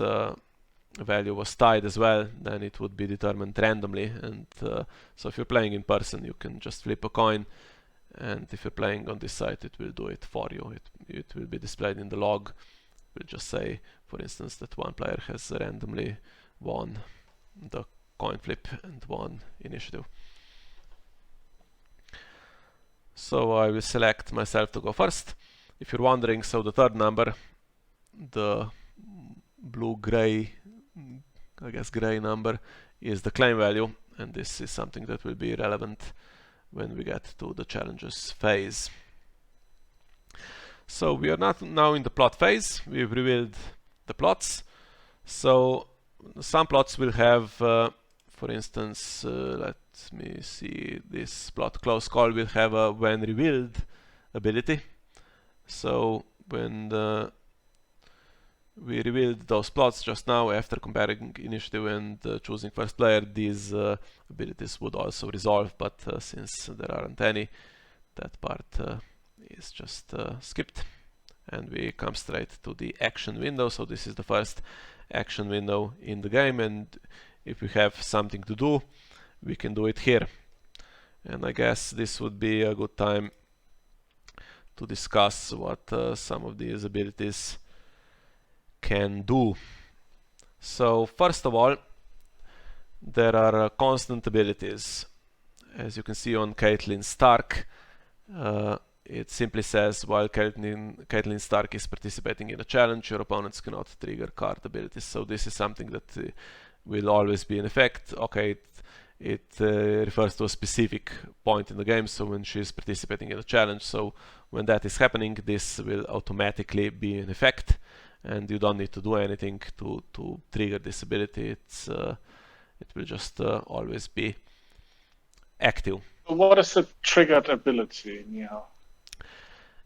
value was tied as well, then it would be determined randomly. And so if you're playing in person, you can just flip a coin, and if you're playing on this side, it will do it for you. It will be displayed in the log. We'll just say, for instance, that one player has randomly won the coin flip and won initiative. So I will select myself to go first. If you're wondering, so the third number, the blue-gray, I guess gray number, is the claim value, and this is something that will be relevant when we get to the challenges phase. So we are now in the plot phase. We've revealed the plots. So some plots will have, for instance, let me see, this plot close call will have a when revealed ability. So when we revealed those plots just now after comparing initiative and choosing first player, these abilities would also resolve, but since there aren't any, that part is just skipped, and we come straight to the action window. So this is the first action window in the game, and if we have something to do, we can do it here. And I guess this would be a good time to discuss what some of these abilities can do. So first of all, there are constant abilities. As you can see on Caitlin Stark, it simply says while Caitlin Stark is participating in a challenge, your opponents cannot trigger card abilities. So this is something that will always be in effect. Okay, it refers to a specific point in the game, so when she's participating in a challenge. So when that is happening, this will automatically be in effect, and you don't need to do anything to trigger this ability. It will just always be active. What is a triggered ability? Yeah.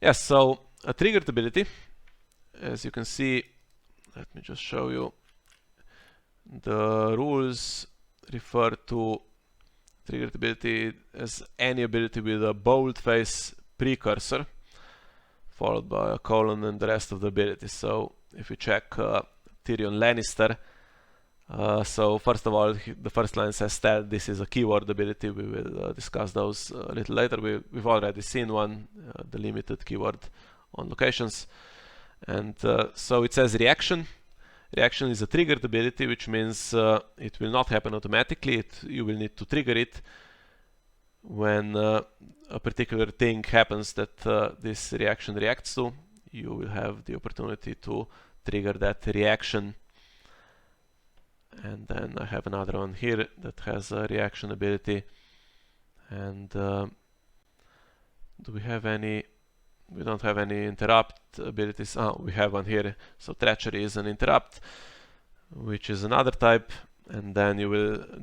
Yes, so a triggered ability, as you can see, let me just show you. The rules refer to triggered ability as any ability with a boldface precursor followed by a colon and the rest of the abilities. So if we check Tyrion Lannister, so first of all, the first line says that this is a keyword ability. We will discuss those a little later. We've already seen one, the limited keyword on locations. And so it says reaction. Reaction is a triggered ability, which means it will not happen automatically. You will need to trigger it when a particular thing happens that this reaction reacts to. You will have the opportunity to trigger that reaction. And then I have another one here that has a reaction ability. And do we have any? We don't have any interrupt abilities. We have one here. So treachery is an interrupt, which is another type. And then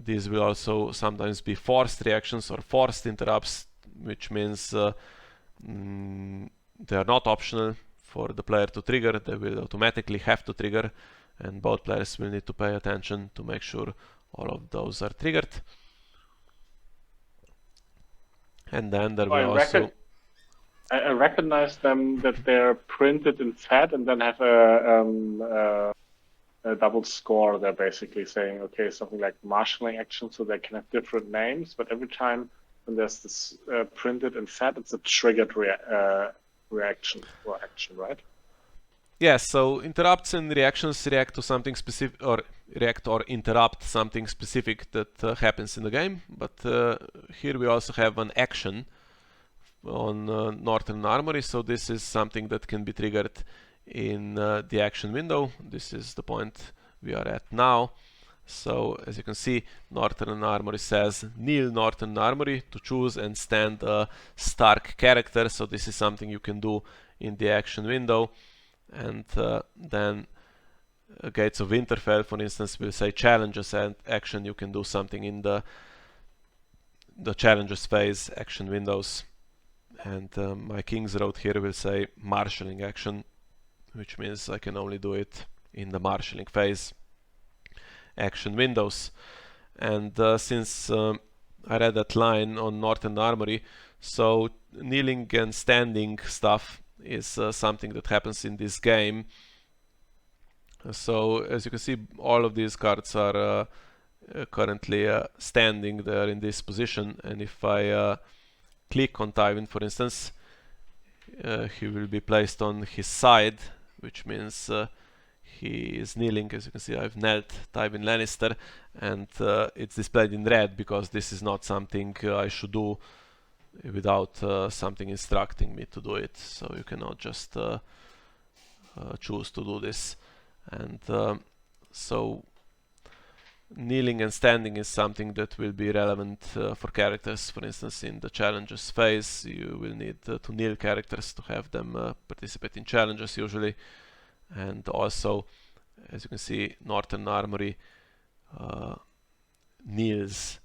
these will also sometimes be forced reactions or forced interrupts, which means they are not optional for the player to trigger. They will automatically have to trigger, and both players will need to pay attention to make sure all of those are triggered. And then there will also... I recognize them that they're printed in fat and then have a double score. They're basically saying, okay, something like marshaling action, so they can have different names, but every time when there's this printed in fat, it's a triggered reaction or action, right? Yes, so interrupts and reactions react to something specific, or react or interrupt something specific that happens in the game. But here we also have an action on Northern Armory, so this is something that can be triggered in the action window. This is the point we are at now. So as you can see, Northern Armory says kneel Northern Armory to choose and stand a Stark character. So this is something you can do in the action window. And then Gates of Winterfell, for instance, will say challenges and action. You can do something in the challenges phase action windows. And my King's Road here will say marshaling action, which means I can only do it in the marshaling phase action windows. And since I read that line on Northern Armory, so kneeling and standing stuff is something that happens in this game. So as you can see, all of these cards are currently standing. They are in this position, and if I click on Tywin, for instance, he will be placed on his side, which means he is kneeling. As you can see, I've knelt Tywin Lannister, and it's displayed in red because this is not something I should do without something instructing me to do it. So you cannot just choose to do this. And so kneeling and standing is something that will be relevant for characters. For instance, in the challenges phase, you will need to kneel characters to have them participate in challenges usually. And also, as you can see, Northern Armory kneels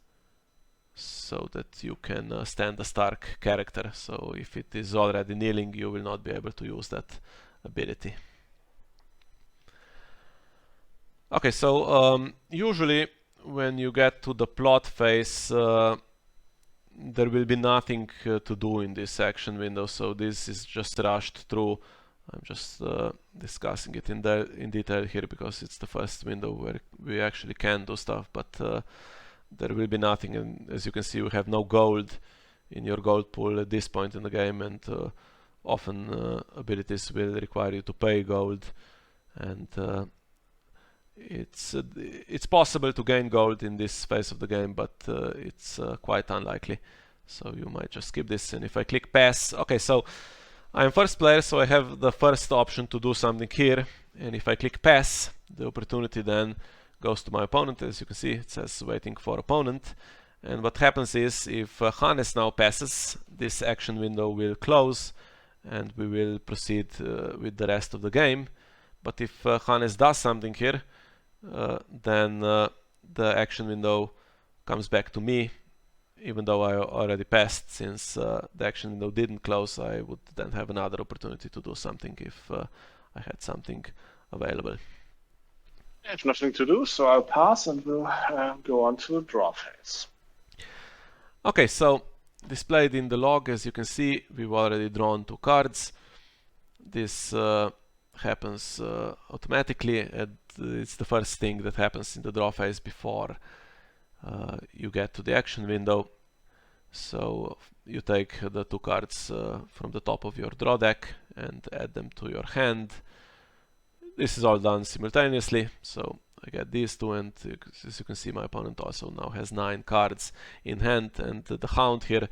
so that you can stand a Stark character. So if it is already kneeling, you will not be able to use that ability. Okay, so usually when you get to the plot phase, there will be nothing to do in this action window, so this is just rushed through. I'm just discussing it in detail here because it's the first window where we actually can do stuff, but there will be nothing, and as you can see, we have no gold in your gold pool at this point in the game, and often abilities will require you to pay gold, and it's possible to gain gold in this phase of the game, but it's quite unlikely, so you might just skip this. And if I click pass, okay, so I'm first player, so I have the first option to do something here, and if I click pass, the opportunity then goes to my opponent. As you can see, it says waiting for opponent, and what happens is if Hannes now passes, this action window will close and we will proceed with the rest of the game. But if Hannes does something here, then the action window comes back to me, even though I already passed. Since the action window didn't close, I would then have another opportunity to do something if I had something available. I have nothing to do, so I'll pass and we'll go on to the draw phase. Okay, so displayed in the log, as you can see, we've already drawn 2 cards. This happens automatically, and it's the first thing that happens in the draw phase before you get to the action window. So you take the 2 cards from the top of your draw deck and add them to your hand. This is all done simultaneously, so I get these 2, and as you can see, my opponent also now has 9 cards in hand, and the Hound here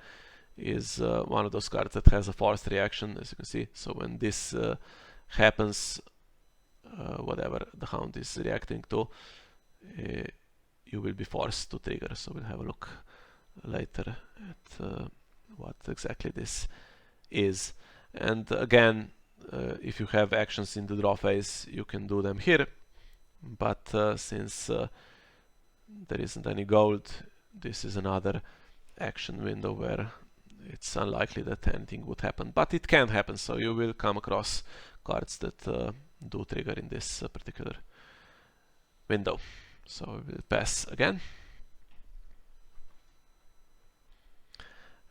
is one of those cards that has a forced reaction, as you can see. So when this happens, whatever the Hound is reacting to, you will be forced to trigger. So we'll have a look later at what exactly this is. And again, if you have actions in the draw phase, you can do them here, but since there isn't any gold, this is another action window where it's unlikely that anything would happen, but it can happen, so you will come across cards that do trigger in this particular window. So we will pass again,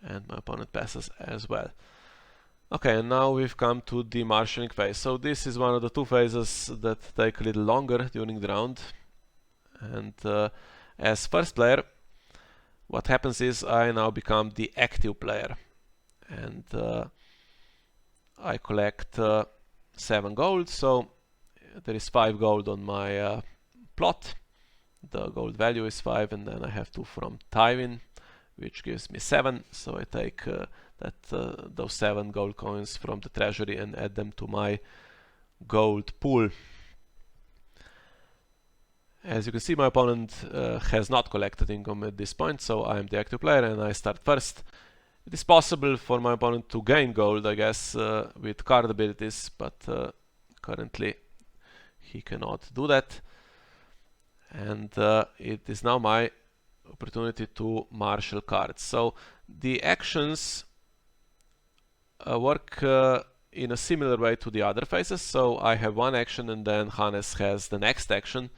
and my opponent passes as well. Okay, and now we've come to the marshalling phase. So this is one of the 2 phases that take a little longer during the round. And as first player, what happens is I now become the active player. And I collect 7 gold, so there is 5 gold on my plot. The gold value is 5, and then I have 2 from Tywin, which gives me 7, so I take those 7 gold coins from the treasury and add them to my gold pool. As you can see, my opponent has not collected income at this point, so I am the active player and I start first. It is possible for my opponent to gain gold, I guess, with card abilities, but currently he cannot do that. And it is now my opportunity to marshal cards. So the actions work in a similar way to the other phases. So I have one action and then Hannes has the next action,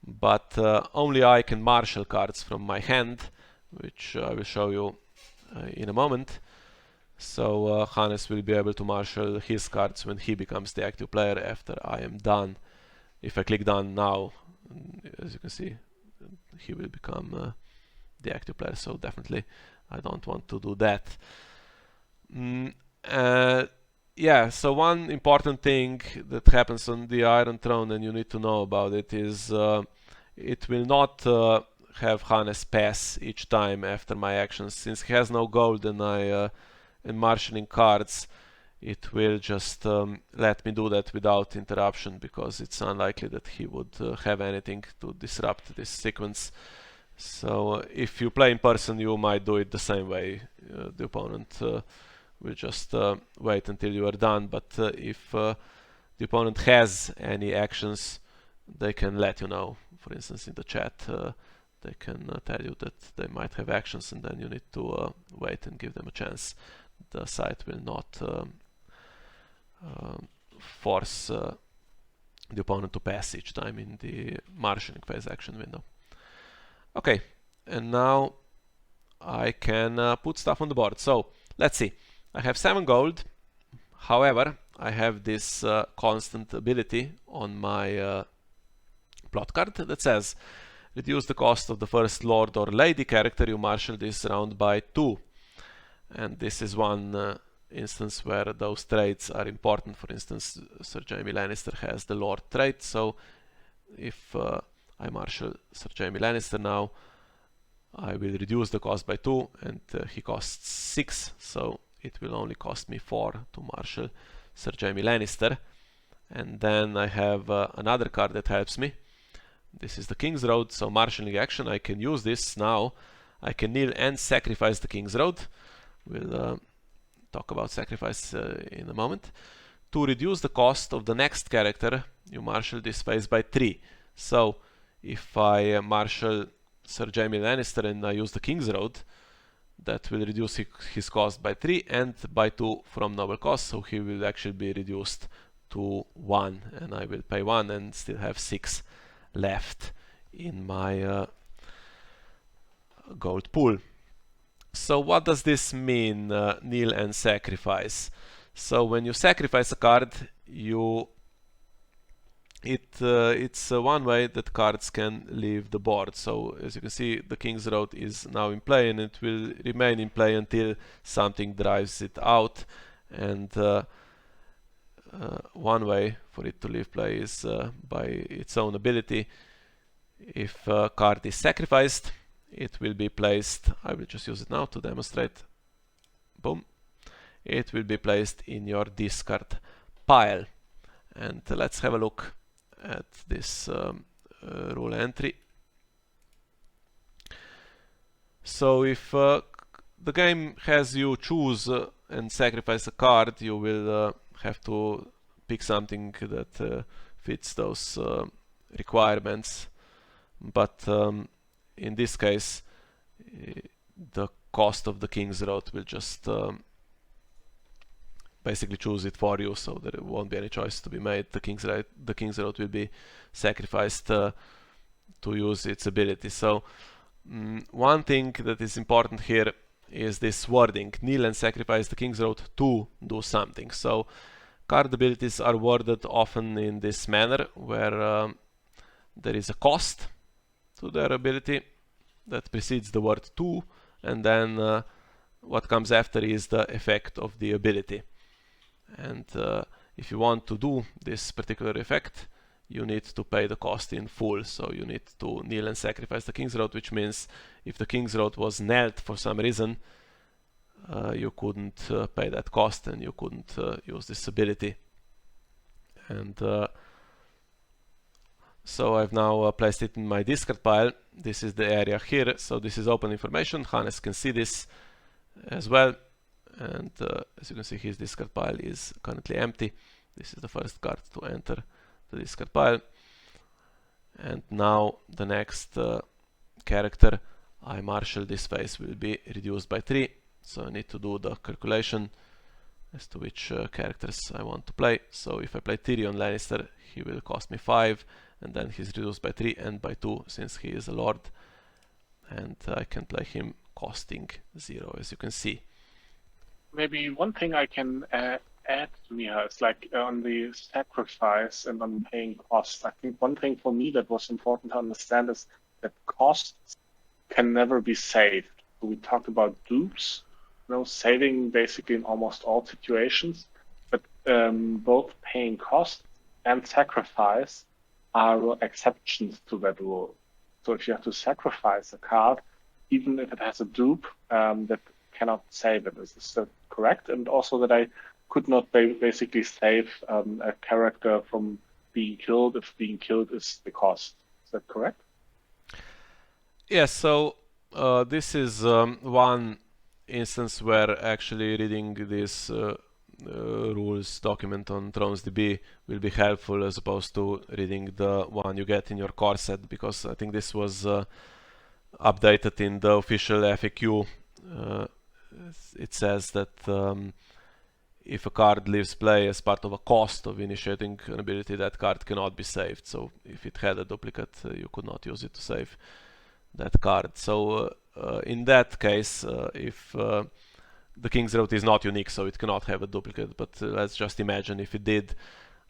but only I can marshal cards from my hand, which I will show you in a moment. So Hannes will be able to marshal his cards when he becomes the active player after I am done. If I click done now, as you can see, he will become the active player, so definitely I don't want to do that. Yeah, so one important thing that happens on the Iron Throne, and you need to know about it, is it will not have Hannes pass each time after my actions. Since he has no gold and I am marshalling cards, it will just let me do that without interruption, because it's unlikely that he would have anything to disrupt this sequence. So if you play in person, you might do it the same way. The opponent will just wait until you are done, but if the opponent has any actions, they can let you know. For instance, in the chat, they can tell you that they might have actions, and then you need to wait and give them a chance. The site will not force the opponent to pass each time in the marshalling phase action window. Okay, and now I can put stuff on the board. So let's see. I have 7 gold. However, I have this constant ability on my plot card that says reduce the cost of the first lord or lady character you marshal this round by 2. And this is one instance where those traits are important. For instance, Sir Jaime Lannister has the lord trait, so if I marshal Sir Jaime Lannister now, I will reduce the cost by 2, and he costs 6, so it will only cost me 4 to marshal Sir Jaime Lannister. And then I have another card that helps me. This is the King's Road, so marshalling action. I can use this now. I can kneel and sacrifice the King's Road. We'll talk about sacrifice in a moment. To reduce the cost of the next character, you marshal this phase by 3. So if I marshal Sir Jaime Lannister and I use the King's Road, that will reduce his cost by 3 and by 2 from noble cost, so he will actually be reduced to 1, and I will pay 1 and still have 6 left in my gold pool. So what does this mean, kneel and sacrifice? So when you sacrifice a card, it's one way that cards can leave the board. So as you can see, the King's Road is now in play, and it will remain in play until something drives it out. And one way for it to leave play is by its own ability. If a card is sacrificed, it will be placed, I will just use it now to demonstrate. Boom. It will be placed in your discard pile. And let's have a look at this rule entry. So if the game has you choose and sacrifice a card, you will have to pick something that fits those requirements. But in this case, the cost of the King's Road will just basically choose it for you, so there won't be any choice to be made. The King's Road will be sacrificed to use its ability. So one thing that is important here is this wording: kneel and sacrifice the King's Road to do something. So card abilities are worded often in this manner, where there is a cost to their ability that precedes the word to, and then what comes after is the effect of the ability. And if you want to do this particular effect, you need to pay the cost in full. So you need to kneel and sacrifice the King's Road, which means if the King's Road was knelt for some reason, you couldn't pay that cost, and you couldn't use this ability. And so I've now placed it in my discard pile. This is the area here, so this is open information. Hannes can see this as well, and as you can see, his discard pile is currently empty. This is the first card to enter the discard pile. And now the next character I marshal this phase will be reduced by 3, so I need to do the calculation as to which characters I want to play. So if I play Tyrion Lannister, he will cost me 5, and then he's reduced by 3 and by 2 since he is a lord, and I can play him costing 0, as you can see. Maybe one thing I can add to Miha is like on the sacrifice and on paying costs. I think one thing for me that was important to understand is that costs can never be saved. So we talked about dupes, saving basically in almost all situations, but both paying costs and sacrifice are exceptions to that rule. So if you have to sacrifice a card, even if it has a dupe, that cannot save it. Is that correct? And also that I could not basically save a character from being killed if being killed is the cost. Is that correct? Yes, so this is one instance where actually reading this rules document on ThronesDB will be helpful, as opposed to reading the one you get in your core set, because I think this was updated in the official FAQ. It says that if a card leaves play as part of a cost of initiating an ability, that card cannot be saved. So if it had a duplicate, you could not use it to save that card. So in that case, if the king's road is not unique, so it cannot have a duplicate, but let's just imagine if it did,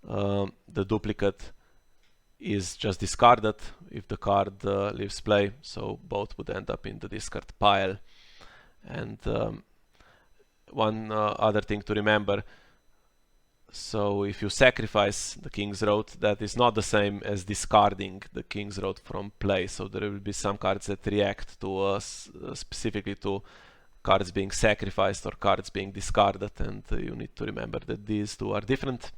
the duplicate is just discarded if the card leaves play, so both would end up in the discard pile. And one other thing to remember, so if you sacrifice the king's road, that is not the same as discarding the king's road from play, so there will be some cards that react to specifically to cards being sacrificed or cards being discarded, and you need to remember that these two are different.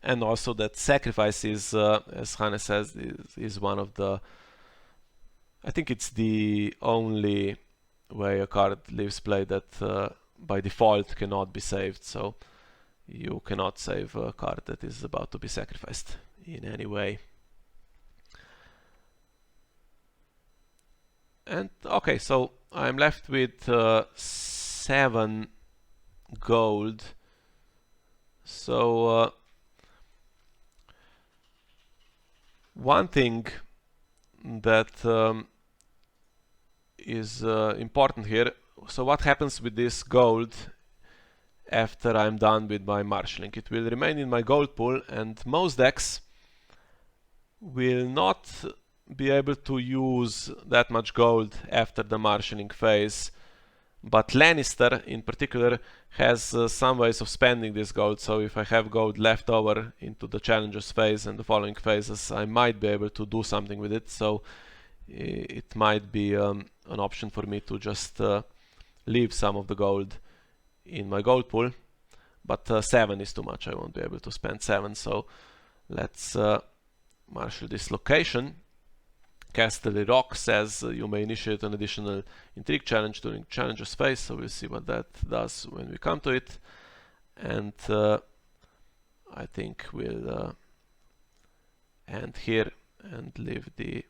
And also that sacrifice is, as Hannes says, is one of the, I think it's the only way a card leaves play that by default cannot be saved, so you cannot save a card that is about to be sacrificed in any way. And okay, so I'm left with 7 gold. So one thing that is important here, so what happens with this gold after I'm done with my marshalling? It will remain in my gold pool, and most decks will not be able to use that much gold after the marshalling phase, but Lannister in particular has some ways of spending this gold, so if I have gold left over into the challenges phase and the following phases, I might be able to do something with it, so it might be an option for me to just leave some of the gold in my gold pool, but 7 is too much, I won't be able to spend 7, so let's marshal this location. Casterly Rock says you may initiate an additional intrigue challenge during challenges phase, so we'll see what that does when we come to it. And I think we'll end here and leave the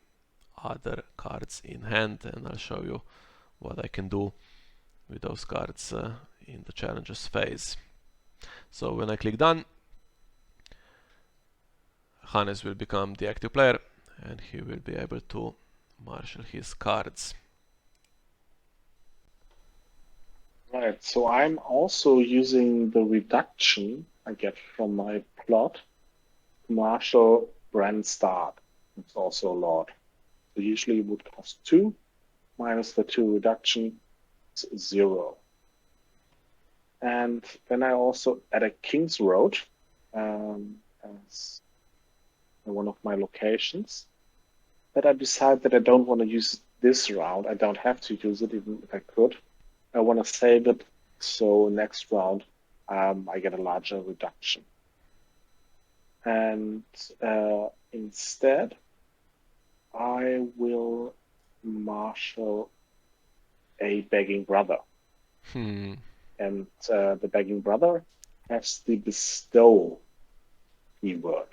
other cards in hand, and I'll show you what I can do with those cards in the challenges phase. So when I click done, Hannes will become the active player, and he will be able to marshal his cards. Right, so I'm also using the reduction I get from my plot to marshal Brand Start. It's also a lot. So usually it would cost 2, minus the 2 reduction, it's 0. And then I also add a King's Road as one of my locations. But I decide that I don't want to use this round. I don't have to use it, even if I could. I want to save it, so next round I get a larger reduction. And instead, I will marshal a Begging Brother. And the Begging Brother has the bestow keyword.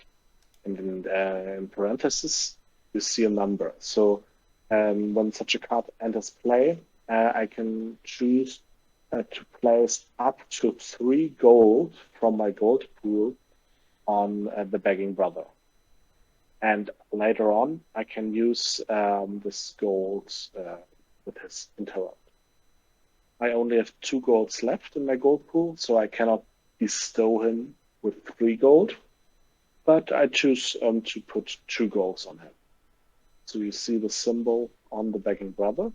And in parentheses, you see a number. So when such a card enters play, I can choose to place up to 3 gold from my gold pool on the Begging Brother. And later on, I can use this gold with his interrupt. I only have 2 golds left in my gold pool, so I cannot bestow him with 3 gold. But I choose to put 2 golds on him. So you see the symbol on the Begging Brother.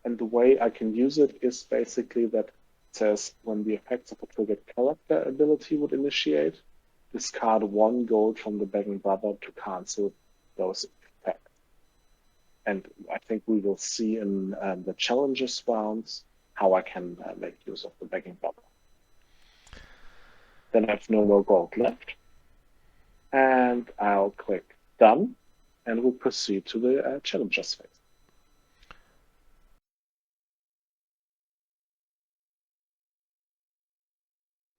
And the way I can use it is basically that it says when the effects of a triggered character ability would initiate, discard 1 gold from the Begging Brother to cancel those effects. And I think we will see in the challenges rounds how I can make use of the Begging Brother. Then I have no more gold left. And I'll click done, and we'll proceed to the challenges phase.